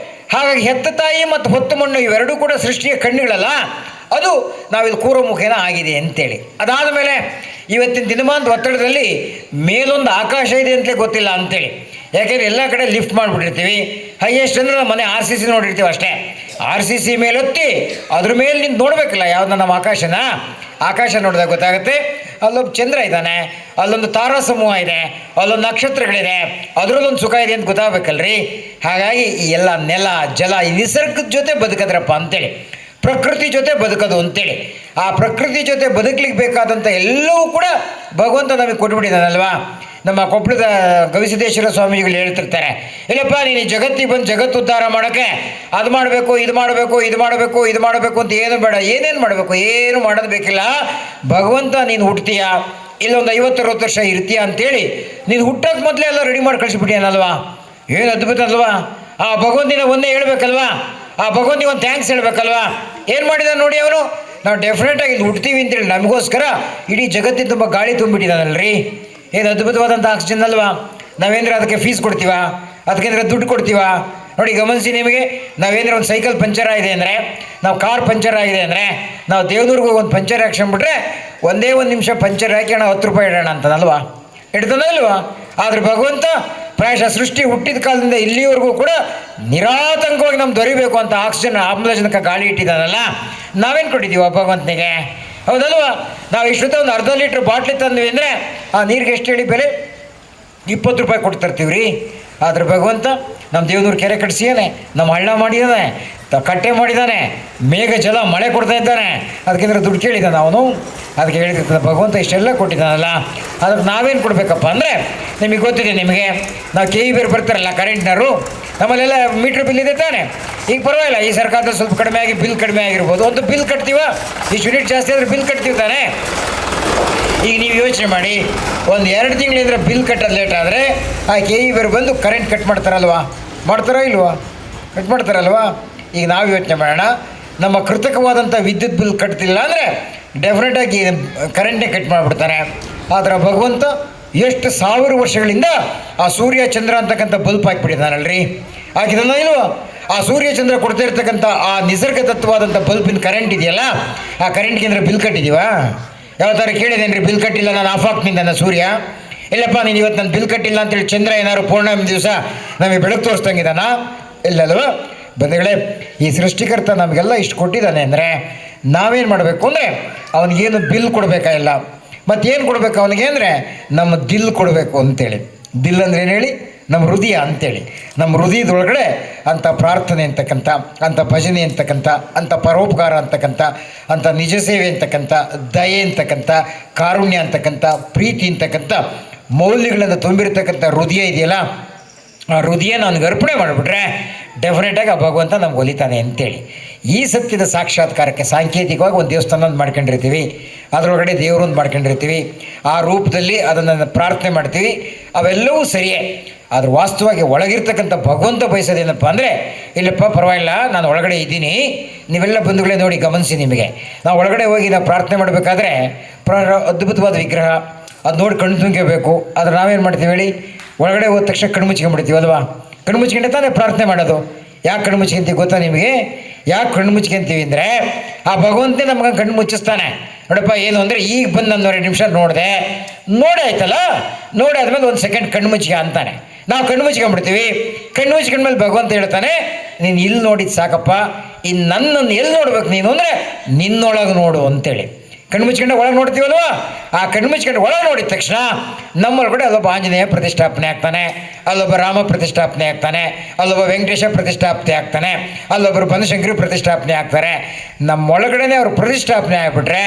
ಹಾಗಾಗಿ ಹೆತ್ತ ತಾಯಿ ಮತ್ತು ಹೊತ್ತು ಮಣ್ಣು ಇವೆರಡೂ ಕೂಡ ಸೃಷ್ಟಿಯ ಕಣ್ಣುಗಳಲ್ಲ, ಅದು ನಾವಿಲ್ಲಿ ಕೂರೋ ಮುಖೇನ ಆಗಿದೆ ಅಂತೇಳಿ. ಅದಾದ ಮೇಲೆ ಇವತ್ತಿನ ದಿನಮಾನದ ಒತ್ತಡದಲ್ಲಿ ಮೇಲೊಂದು ಆಕಾಶ ಇದೆ ಅಂತಲೇ ಗೊತ್ತಿಲ್ಲ ಅಂತೇಳಿ. ಯಾಕೆಂದರೆ ಎಲ್ಲ ಕಡೆ ಲಿಫ್ಟ್ ಮಾಡಿಬಿಟ್ಟಿರ್ತೀವಿ. ಹೈಯೆಸ್ಟ್ ಅಂದರೆ ನಮ್ಮ ಮನೆ RCC ನೋಡಿರ್ತೀವಿ ಅಷ್ಟೇ. RCC ಮೇಲೊತ್ತಿ ಅದ್ರ ಮೇಲೆ ನಿಂತು ನೋಡಬೇಕಲ್ಲ ಯಾವುದನ್ನ ನಮ್ಮ ಆಕಾಶ ನೋಡಿದಾಗ ಗೊತ್ತಾಗುತ್ತೆ. ಅಲ್ಲೊಬ್ಬ ಚಂದ್ರ ಇದ್ದಾನೆ, ಅಲ್ಲೊಂದು ತಾರಾ ಸಮೂಹ ಇದೆ, ಅಲ್ಲೊಂದು ನಕ್ಷತ್ರಗಳಿದೆ, ಅದರಲ್ಲೊಂದು ಸುಖ ಇದೆ ಅಂತ ಗೊತ್ತಾಗಬೇಕಲ್ರಿ. ಹಾಗಾಗಿ ಈ ಎಲ್ಲ ನೆಲ ಜಲ ಈ ನಿಸರ್ಗದ ಜೊತೆ ಬದುಕದ್ರಪ್ಪ ಅಂತೇಳಿ, ಪ್ರಕೃತಿ ಜೊತೆ ಬದುಕೋದು ಅಂತೇಳಿ. ಆ ಪ್ರಕೃತಿ ಜೊತೆ ಬದುಕಲಿಕ್ಕೆ ಬೇಕಾದಂಥ ಎಲ್ಲವೂ ಕೂಡ ಭಗವಂತ ನಮಗೆ ಕೊಟ್ಬಿಟ್ಟಿದ್ದಾನಲ್ವಾ. ನಮ್ಮ ಕೊಪ್ಪಳದ ಗವಿಸಿದ್ದೇಶ್ವರ ಸ್ವಾಮೀಜಿಗಳು ಹೇಳ್ತಿರ್ತಾರೆ, ಇಲ್ಲಪ್ಪ ನೀನು ಜಗತ್ತಿಗೆ ಬಂದು ಜಗತ್ತು ಉದ್ಧಾರ ಮಾಡೋಕ್ಕೆ ಅದು ಮಾಡಬೇಕು, ಇದು ಮಾಡಬೇಕು, ಇದು ಮಾಡಬೇಕು, ಇದು ಮಾಡಬೇಕು ಅಂತ ಏನು ಬೇಡ. ಏನೇನು ಮಾಡಬೇಕು? ಏನು ಮಾಡೋದು ಬೇಕಿಲ್ಲ. ಭಗವಂತ ನೀನು ಹುಟ್ತೀಯ, ಇಲ್ಲೊಂದು 50-60 ವರ್ಷ ಇರ್ತೀಯ ಅಂತೇಳಿ ನೀನು ಹುಟ್ಟೋಕ್ಕೆ ಮೊದಲೇ ಎಲ್ಲ ರೆಡಿ ಮಾಡಿ ಕಳಿಸ್ಬಿಟ್ಟಿಯಾನಲ್ವಾ. ಏನು ಅದ್ಭುತ ಅಲ್ವಾ. ಆ ಭಗವಂತನ ಒಂದೇ ಹೇಳ್ಬೇಕಲ್ವಾ, ಆ ಭಗವಂತನಿಗೆ ಒಂದು ಥ್ಯಾಂಕ್ಸ್ ಹೇಳ್ಬೇಕಲ್ವಾ. ಏನು ಮಾಡಿದ ನೋಡಿ ಅವನು, ನಾವು ಡೆಫಿನೆಟಾಗಿ ಇಲ್ಲಿ ಹುಡ್ತೀವಿ ಅಂತೇಳಿ ನಮಗೋಸ್ಕರ ಇಡೀ ಜಗತ್ತಿನ ತುಂಬ ಗಾಳಿ ತುಂಬಿಟ್ಟಿದ್ದಾನಲ್ರಿ. ಏನು ಅದ್ಭುತವಾದಂಥ ಆಕ್ಸಿಜನ್ ಅಲ್ವಾ? ನಾವೇಂದ್ರೆ ಅದಕ್ಕೆ ಫೀಸ್ ಕೊಡ್ತೀವಾ? ಅದಕ್ಕೇಂದ್ರೆ ದುಡ್ಡು ಕೊಡ್ತೀವಾ? ನೋಡಿ ಗಮನಿಸಿ, ನಿಮಗೆ ನಾವೇಂದ್ರೆ ಒಂದು ಸೈಕಲ್ ಪಂಚರ್ ಆಗಿದೆ ಅಂದರೆ, ನಾವು ಕಾರ್ ಪಂಚರ್ ಆಗಿದೆ ಅಂದರೆ, ನಾವು ದೇವ್ನೂರ್ಗೆ ಒಂದು ಪಂಚರ್ ಹಾಕ್ಸ್ಕೊಂಡ್ಬಿಟ್ರೆ ಒಂದೇ ಒಂದು ನಿಮಿಷ ಪಂಚರ್ ಹಾಕಿ ಅಣ್ಣ 10 ರೂಪಾಯಿ ಇಡೋಣ ಅಂತನಲ್ವಾ? ಇಡ್ತಾನೆ ಇಲ್ವಾ? ಆದರೆ ಭಗವಂತ ಪ್ರಾಯಶಃ ಸೃಷ್ಟಿ ಹುಟ್ಟಿದ ಕಾಲದಿಂದ ಇಲ್ಲಿವರೆಗೂ ಕೂಡ ನಿರಾತಂಕವಾಗಿ ನಮ್ಗೆ ದೊರಿಬೇಕು ಅಂತ ಆಕ್ಸಿಜನ್, ಆಮ್ಲಜನಕ, ಗಾಳಿ ಇಟ್ಟಿದ್ದಾನಲ್ಲ. ನಾವೇನು ಕೊಟ್ಟಿದ್ದೀವ ಭಗವಂತನಿಗೆ? ಹೌದಲ್ವಾ? ನಾವು ಇಷ್ಟೊತ್ತ ಒಂದು ಅರ್ಧ ಲೀಟ್ರ್ ಬಾಟ್ಲಿ ತಂದ್ವಿ ಅಂದರೆ ಆ ನೀರಿಗೆ ಎಷ್ಟು ಹೇಳಿ ಬೆಲೆ? 20 ರೂಪಾಯಿ ಕೊಡ್ತಿರ್ತೀವಿ ರೀ. ಆದರೆ ಭಗವಂತ ನಮ್ಮ ದೇವನೂರು ಕೆರೆ ಕಟ್ಟಿಸಿಯಾನೆ, ನಮ್ಮ ಹಳ್ಳ ಮಾಡಿದ್ದಾನೆ, ಕಟ್ಟೆ ಮಾಡಿದ್ದಾನೆ, ಮೇಘ ಜಲ ಮಳೆ ಕೊಡ್ತಾ ಇದ್ದಾನೆ. ಅದಕ್ಕೆಂದ್ರೆ ದುಡ್ಡು ಕೇಳಿದ್ದಾನೆ ಅವನು. ಅದಕ್ಕೆ ಹೇಳಿದ ಭಗವಂತ ಇಷ್ಟೆಲ್ಲ ಕೊಟ್ಟಿದ್ದಾನಲ್ಲ, ಅದಕ್ಕೆ ನಾವೇನು ಕೊಡಬೇಕಪ್ಪ ಅಂದರೆ, ನಿಮಗೆ ಗೊತ್ತಿದೆ, ನಿಮಗೆ ನಾವು KE ಬೇರೆ ಬರ್ತಾರಲ್ಲ ಕರೆಂಟ್ನವರು, ನಮ್ಮಲ್ಲೆಲ್ಲ ಮೀಟ್ರ್ ಬಿಲ್ ಇದೆ ತಾನೆ. ಈಗ ಪರವಾಗಿಲ್ಲ, ಈ ಸರ್ಕಾರದಲ್ಲಿ ಸ್ವಲ್ಪ ಕಡಿಮೆ ಆಗಿ ಬಿಲ್ ಕಡಿಮೆ ಆಗಿರ್ಬೋದು. ಒಂದು ಬಿಲ್ ಕಟ್ತೀವ, ಇಷ್ಟು ಯೂನಿಟ್ ಜಾಸ್ತಿ ಆದರೆ ಬಿಲ್ ಕಟ್ತೀವಿ ತಾನೆ. ಈಗ ನೀವು ಯೋಚನೆ ಮಾಡಿ, ಒಂದು 2 ತಿಂಗಳಿಂದ ಬಿಲ್ ಕಟ್ಟೋದು ಲೇಟ್ ಆದರೆ ಆ KE ಬೇರೆ ಬಂದು ಕರೆಂಟ್ ಕಟ್ ಮಾಡ್ತಾರಲ್ವಾ? ಮಾಡ್ತಾರಾ ಇಲ್ವಾ? ಕಟ್ ಮಾಡ್ತಾರಲ್ವಾ? ಈಗ ನಾವು ಯೋಚನೆ ಮಾಡೋಣ, ನಮ್ಮ ಕೃತಕವಾದಂಥ ವಿದ್ಯುತ್ ಬಿಲ್ ಕಟ್ತಿಲ್ಲ ಅಂದರೆ ಡೆಫಿನೆಟಾಗಿ ಕರೆಂಟ್ನೇ ಕಟ್ ಮಾಡಿಬಿಡ್ತಾನೆ. ಆದರೆ ಭಗವಂತ ಎಷ್ಟು 1000 ವರ್ಷಗಳಿಂದ ಆ ಸೂರ್ಯ ಚಂದ್ರ ಅಂತಕ್ಕಂಥ ಬಲ್ಪ್ ಹಾಕಿಬಿಟ್ಟಿದ್ದಾನಲ್ರಿ. ಹಾಕಿದಾನ ಇಲ್ವಾ? ಆ ಸೂರ್ಯ ಚಂದ್ರ ಕೊಡ್ತಾ ಇರ್ತಕ್ಕಂಥ ಆ ನಿಸರ್ಗ ತತ್ವವಾದಂಥ ಬಲ್ಪಿನ ಕರೆಂಟ್ ಇದೆಯಲ್ಲ, ಆ ಕರೆಂಟ್ಗೆ ಅಂದರೆ ಬಿಲ್ ಕಟ್ಟಿದ್ದೀವಾ? ಯಾವ ಥರ ಕೇಳಿದೇನ್ರಿ? ಬಿಲ್ ಕಟ್ಟಿಲ್ಲ ನಾನು ಆಫ್ ಹಾಕ್ತೀನಿ ನನ್ನ ಸೂರ್ಯ. ಇಲ್ಲಪ್ಪ ನೀನು ಇವತ್ತು ನಾನು ಬಿಲ್ ಕಟ್ಟಿಲ್ಲ ಅಂತೇಳಿ ಚಂದ್ರ ಏನಾದ್ರು ಪೂರ್ಣಮಿ ದಿವಸ ನಮಗೆ ಬೆಳಕು ತೋರಿಸ್ದಂಗಿದ್ದಾನ? ಇಲ್ಲಲ್ವ ಬಂಧುಗಳೇ? ಈ ಸೃಷ್ಟಿಕರ್ತ ನಮಗೆಲ್ಲ ಇಷ್ಟು ಕೊಟ್ಟಿದ್ದಾನೆ ಅಂದರೆ ನಾವೇನು ಮಾಡಬೇಕು ಅಂದರೆ ಅವನಿಗೇನು ಬಿಲ್ ಕೊಡಬೇಕಾಗಿಲ್ಲ. ಮತ್ತೇನು ಕೊಡಬೇಕು ಅವನಿಗೆ ಅಂದರೆ ನಮ್ಮ ದಿಲ್ ಕೊಡಬೇಕು ಅಂತೇಳಿ. ದಿಲ್ ಅಂದ್ರೆ ಏನು ಹೇಳಿ? ನಮ್ಮ ಹೃದಯ ಅಂತೇಳಿ. ನಮ್ಮ ಹೃದಯದೊಳಗಡೆ ಅಂಥ ಪ್ರಾರ್ಥನೆ ಅಂತಕ್ಕಂಥ, ಅಂಥ ಭಜನೆ ಅಂತಕ್ಕಂಥ, ಅಂಥ ಪರೋಪಕಾರ ಅಂತಕ್ಕಂಥ, ಅಂಥ ನಿಜ ಸೇವೆ ಅಂತಕ್ಕಂಥ, ದಯೆ ಅಂತಕ್ಕಂಥ, ಕಾರುಣ್ಯ ಅಂತಕ್ಕಂಥ, ಪ್ರೀತಿ ಅಂತಕ್ಕಂಥ ಮೌಲ್ಯಗಳಿಂದ ತುಂಬಿರ್ತಕ್ಕಂಥ ಹೃದಯ ಇದೆಯಲ್ಲ, ಆ ಹೃದಯ ನನಗೆ ಅರ್ಪಣೆ ಮಾಡಿಬಿಟ್ರೆ ಡೆಫಿನೆಟಾಗಿ ಆ ಭಗವಂತ ನಮ್ಗೆ ಒಲಿತಾನೆ ಅಂತೇಳಿ. ಈ ಸತ್ಯದ ಸಾಕ್ಷಾತ್ಕಾರಕ್ಕೆ ಸಾಂಕೇತಿಕವಾಗಿ ಒಂದು ದೇವಸ್ಥಾನ ಮಾಡ್ಕೊಂಡಿರ್ತೀವಿ, ಅದರೊಳಗಡೆ ದೇವರೊಂದು ಮಾಡ್ಕೊಂಡಿರ್ತೀವಿ, ಆ ರೂಪದಲ್ಲಿ ಅದನ್ನು ಪ್ರಾರ್ಥನೆ ಮಾಡ್ತೀವಿ, ಅವೆಲ್ಲವೂ ಸರಿಯೇ. ಆದ್ರೆ ವಾಸ್ತವವಾಗಿ ಒಳಗಿರ್ತಕ್ಕಂಥ ಭಗವಂತ ಬಯಸೋದೇನಪ್ಪ ಅಂದರೆ, ಇಲ್ಲಪ್ಪ ಪರವಾಗಿಲ್ಲ ನಾನು ಒಳಗಡೆ ಇದ್ದೀನಿ, ನೀವೆಲ್ಲ ಬಂಧುಗಳೇ ನೋಡಿ ಗಮನಿಸಿ, ನಿಮಗೆ ನಾವು ಒಳಗಡೆ ಹೋಗಿ ನಾವು ಪ್ರಾರ್ಥನೆ ಮಾಡಬೇಕಾದ್ರೆ ಅದ್ಭುತವಾದ ವಿಗ್ರಹ ಅದು ನೋಡಿ ಕಣ್ಣು ತುಂಬಿಬೇಕು. ಆದರೆ ನಾವೇನು ಮಾಡ್ತೀವಿ ಹೇಳಿ? ಒಳಗಡೆ ಹೋದ ತಕ್ಷಣ ಕಣ್ಣು ಮುಚ್ಕೊಂಡ್ಬಿಡ್ತೀವಿ ಅಲ್ವಾ? ಕಣ್ಣು ಮುಚ್ಕೊಂಡೆ ತಾನೇ ಪ್ರಾರ್ಥನೆ ಮಾಡೋದು. ಯಾಕೆ ಕಣ್ಣು ಮುಚ್ಕೊಂತೀವಿ ಗೊತ್ತಾ ನಿಮಗೆ? ಯಾಕೆ ಕಣ್ಣು ಮುಚ್ಕೊಂತೀವಿ ಅಂದರೆ ಆ ಭಗವಂತನೇ ನಮ್ಗೆ ಕಣ್ಣು ಮುಚ್ಚಿಸ್ತಾನೆ. ನೋಡಪ್ಪ ಏನು ಅಂದರೆ, ಈಗ ಬಂದು ನಾನು 2 ನಿಮಿಷ ನೋಡಿದೆ, ನೋಡಾಯ್ತಲ್ಲ, ನೋಡಾದ್ಮೇಲೆ 1 ಸೆಕೆಂಡ್ ಕಣ್ಣು ಮುಚ್ಚಿಕ ಅಂತಾನೆ. ನಾವು ಕಣ್ಣು ಮುಚ್ಕೊಂಡ್ಬಿಡ್ತೀವಿ. ಕಣ್ಣು ಮುಚ್ಕೊಂಡ್ಮೇಲೆ ಭಗವಂತ ಹೇಳ್ತಾನೆ, ನೀನು ಇಲ್ಲಿ ನೋಡಿದ್ದು ಸಾಕಪ್ಪ, ಇನ್ನು ನನ್ನನ್ನು ಎಲ್ಲಿ ನೋಡ್ಬೇಕು ನೀನು ಅಂದರೆ ನಿನ್ನೊಳಗೆ ನೋಡು ಅಂತೇಳಿ. ಕಣ್ಣು ಮುಚ್ಕೊಂಡು ಒಳಗೆ ನೋಡ್ತೀವಲ್ವ? ಆ ಕಣ್ಣು ಮುಚ್ಕೊಂಡು ಒಳಗೆ ನೋಡಿದ ತಕ್ಷಣ ನಮ್ಮೊಳಗಡೆ ಅಲ್ಲೊಬ್ಬ ಆಂಜನೇಯ ಪ್ರತಿಷ್ಠಾಪನೆ ಆಗ್ತಾನೆ, ಅಲ್ಲೊಬ್ಬ ರಾಮ ಪ್ರತಿಷ್ಠಾಪನೆ ಆಗ್ತಾನೆ, ಅಲ್ಲೊಬ್ಬ ವೆಂಕಟೇಶ ಪ್ರತಿಷ್ಠಾಪನೆ ಆಗ್ತಾನೆ, ಅಲ್ಲೊಬ್ಬರು ಬನಶಂಕರಿ ಪ್ರತಿಷ್ಠಾಪನೆ ಆಗ್ತಾರೆ. ನಮ್ಮೊಳಗಡೆ ಅವರು ಪ್ರತಿಷ್ಠಾಪನೆ ಆಗಿಬಿಟ್ರೆ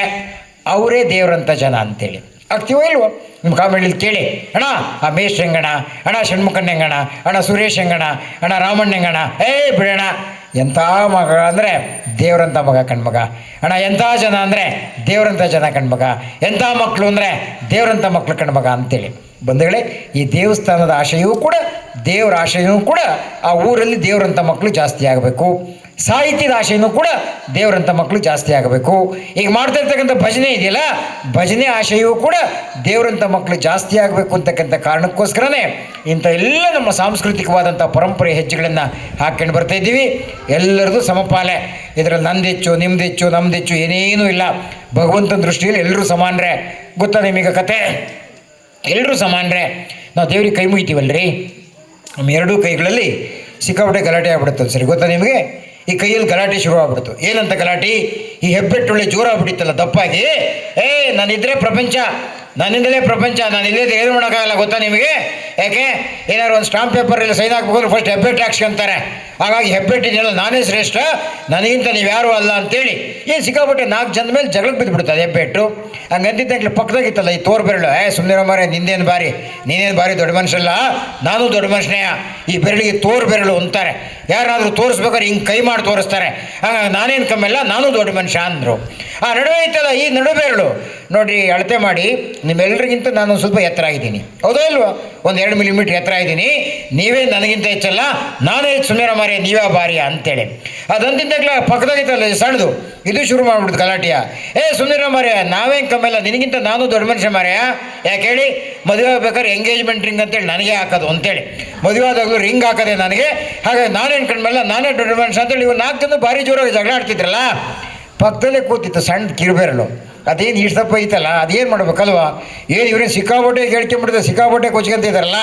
ಅವರೇ ದೇವರಂಥ ಜನ ಅಂತೇಳಿ. ಆಗ್ತೀವೋ ಇಲ್ವೋ? ನಿಮ್ಮ ಕಾಮೆಂಟಲ್ಲಿ ಕೇಳಿ, ಅಣ್ಣ ಆ ಮೇಷ್ ಹೆಂಗಣ, ಅಣ್ಣ ಷಣ್ಮುಖನ್ ಹೆಂಗಣ, ಅಣ್ಣ ಸುರೇಶ್ ಹೆಂಗಣ, ಅಣ್ಣ ರಾಮಣ್ಣ ಹೆಂಗಣ, ಬಿಡೋಣ. ಎಂಥ ಮಗ ಅಂದರೆ ದೇವರಂಥ ಮಗ ಕಣ್ಮಗ. ಅಣ್ಣ ಎಂಥ ಜನ ಅಂದರೆ ದೇವರಂಥ ಜನ ಕಣ್ಮಗ. ಎಂಥ ಮಕ್ಕಳು ಅಂದರೆ ದೇವರಂಥ ಮಕ್ಕಳು ಕಣ್ಮಗ ಅಂತೇಳಿ. ಬಂಧುಗಳೇ, ಈ ದೇವಸ್ಥಾನದ ಆಶಯವೂ ಕೂಡ, ದೇವರ ಆಶಯವೂ ಕೂಡ ಆ ಊರಲ್ಲಿ ದೇವರಂಥ ಮಕ್ಕಳು ಜಾಸ್ತಿ ಆಗಬೇಕು. ಸಾಹಿತ್ಯದ ಆಶಯನೂ ಕೂಡ ದೇವರಂಥ ಮಕ್ಕಳು ಜಾಸ್ತಿ ಆಗಬೇಕು. ಈಗ ಮಾಡ್ತಾ ಇರ್ತಕ್ಕಂಥ ಭಜನೆ ಇದೆಯಲ್ಲ, ಭಜನೆ ಆಶಯವೂ ಕೂಡ ದೇವರಂಥ ಮಕ್ಕಳು ಜಾಸ್ತಿ ಆಗಬೇಕು ಅಂತಕ್ಕಂಥ ಕಾರಣಕ್ಕೋಸ್ಕರನೇ ಇಂಥ ಎಲ್ಲ ನಮ್ಮ ಸಾಂಸ್ಕೃತಿಕವಾದಂಥ ಪರಂಪರೆ ಹೆಜ್ಜೆಗಳನ್ನು ಹಾಕ್ಕೊಂಡು ಬರ್ತಾ ಇದ್ದೀವಿ. ಎಲ್ಲರದು ಸಮಪಾಲೆ. ಇದರಲ್ಲಿ ನಂದೆಚ್ಚು, ನಿಮ್ದೆಚ್ಚು, ನಮ್ದೆಚ್ಚು ಏನೇನೂ ಇಲ್ಲ. ಭಗವಂತನ ದೃಷ್ಟಿಯಲ್ಲಿ ಎಲ್ಲರೂ ಸಮಾನರೇ. ಗೊತ್ತಾ ನಿಮಗೆ ಕತೆ? ಎಲ್ಲರೂ ಸಮಾನರೇ. ನಾವು ದೇವ್ರಿಗೆ ಕೈ ಮುಗಿತೀವಲ್ರಿ, ನಮ್ಮ 2 ಕೈಗಳಲ್ಲಿ ಸಿಕ್ಕಾಪಟ್ಟೆ ಗಲಾಟೆ ಆಗ್ಬಿಡುತ್ತಲ್ಲ ಸರಿ, ಗೊತ್ತಾ ನಿಮಗೆ? ಈ ಕೈಯಲ್ಲಿ ಗಲಾಟೆ ಶುರು ಆಗ್ಬಿಡ್ತು. ಏನಂತ ಗಲಾಟೆ? ಈ ಹೆಬ್ಬೆಟ್ಟೊಳ್ಳೆ ಜೋರ ಆಗ್ಬಿಟ್ಟಿತ್ತಲ್ಲ ದಪ್ಪಾಗಿ, ನಾನಿದ್ರೆ ಪ್ರಪಂಚ, ನನ್ನಿಂದಲೇ ಪ್ರಪಂಚ, ನಾನು ಇಲ್ಲದೆ ಏನು ಮಾಡೋಕ್ಕಾಗಲ್ಲ. ಗೊತ್ತಾ ನಿಮಗೆ? ಯಾಕೆ? ಏನಾದ್ರು ಒಂದು ಸ್ಟಾಂಪ್ ಪೇಪರಲ್ಲಿ ಸೈನ್ ಹಾಕ್ಬೇಕು ಫಸ್ಟ್ ಹೆಬ್ಬೆಟ್ಟು ಹಾಕ್ಸ್ಕೊಂತಾರೆ. ಹಾಗಾಗಿ ಹೆಬ್ಬೆಟ್ಟಿದೆಯಲ್ಲ ನಾನೇ ಶ್ರೇಷ್ಠ, ನನಗಿಂತ ನೀವು ಯಾರೂ ಅಲ್ಲ ಅಂತೇಳಿ ಏನು ಸಿಕ್ಕಾಪಟ್ಟೆ 4 ಜನದ ಮೇಲೆ ಜಗಳಕ್ಕೆ ಬಿದ್ದುಬಿಡ್ತದೆ ಹೆಬ್ಬೆಟ್ಟು. ಹಂಗಂತಿದ್ದಂಗೆ ಪಕ್ಕದಾಗಿತ್ತಲ್ಲ ಈ ತೋರು ಬೆರಳು, ಸುಮ್ಮನೆ ಮಾರೆ ನಿಂದೇನು ಬಾರಿ, ನೀನೇನು ಬಾರಿ ದೊಡ್ಡ ಮನುಷ್ಯಲ್ಲ, ನಾನು ದೊಡ್ಡ ಮನುಷ್ಯನೇ. ಈ ಬೆರಳಿಗೆ ತೋರು ಬೆರಳು ಅಂತಾರೆ. ಯಾರಾದರೂ ತೋರಿಸ್ಬೇಕಾದ್ರೆ ಹಿಂಗೆ ಕೈ ಮಾಡಿ ತೋರಿಸ್ತಾರೆ. ಹಾಗಾಗಿ ನಾನೇನು ಕಮ್ಮಿಲ್ಲ, ನಾನು ದೊಡ್ಡ ಮನುಷ್ಯ ಅಂದರು. ಆ ನಡುವೆ ಐತಲ್ಲ ಈ ನಡು ಬೆರಳು, ನೋಡಿರಿ ಅಳತೆ ಮಾಡಿ ನಿಮ್ಮೆಲ್ಲರಿಗಿಂತ ನಾನು ಸ್ವಲ್ಪ ಎತ್ತರ ಇದ್ದೀನಿ, ಹೌದಾ ಇಲ್ವಾ? ಒಂದು 2 ಮಿಲಿಮೀಟ್ರ್ ಎತ್ತರ ಇದ್ದೀನಿ, ನೀವೇ ನನಗಿಂತ ಹೆಚ್ಚಲ್ಲ, ನಾನೇ ಸುಮ್ಮನೆ ಮಾರಿ ನೀವೇ ಭಾರಿ ಅಂತೇಳಿ. ಅದಂತಿದ್ದಾಗಲೇ ಪಕ್ಕದಾಗಿತ್ತಲ್ಲ ಸಣ್ಣದು, ಇದು ಶುರು ಮಾಡ್ಬಿಡ್ತು ಗಲಾಟೆಯ. ಸುಮ್ಮನೆ ಮಾರ್ಯ, ನಾವೇ ಕಮ್ಮಿಲ್ಲ, ನಿನಗಿಂತ ನಾನು ದೊಡ್ಡ ಮನುಷ್ಯ ಮಾರ್ಯ. ಯಾಕೆ ಹೇಳಿ? ಮದುವೆ ಆಗ್ಬೇಕಾದ್ರೆ ಎಂಗೇಜ್ಮೆಂಟ್ ರಿಂಗ್ ಅಂತೇಳಿ ನನಗೆ ಹಾಕೋದು ಅಂತೇಳಿ, ಮದುವೆ ಆದಾಗಲೂ ರಿಂಗ್ ಹಾಕೋದೆ ನನಗೆ. ಹಾಗಾಗಿ ನಾನೇನು ಕಣ್ಮೇಲೆ ನಾನೇ ದೊಡ್ಡ ಮನುಷ್ಯ ಅಂತೇಳಿ ಇವ್ರು 4 ಜನ ಭಾರಿ ಜೋರಾಗಿ ಜಗಳ ಆಡ್ತಿದ್ರಲ್ಲ. ಪಕ್ಕದಲ್ಲೇ ಕೂತಿತ್ತು ಸಣ್ಣ ಕಿರುಬೇರಲು, ಅದೇನು ಇಷ್ಟಪ್ಪ ಐತಲ್ಲ, ಅದೇನು ಮಾಡ್ಬೇಕಲ್ವಾ? ಏನು ಇವ್ರೇನು ಸಿಕ್ಕಾಬಟ್ಟೆ ಹೇಳ್ಕೊಂಬಿಡ್ದೆ, ಸಿಕ್ಕಾಬಟ್ಟೆ ಕೊಚ್ಕೊಂತ ಇದ್ದಾರಲ್ಲ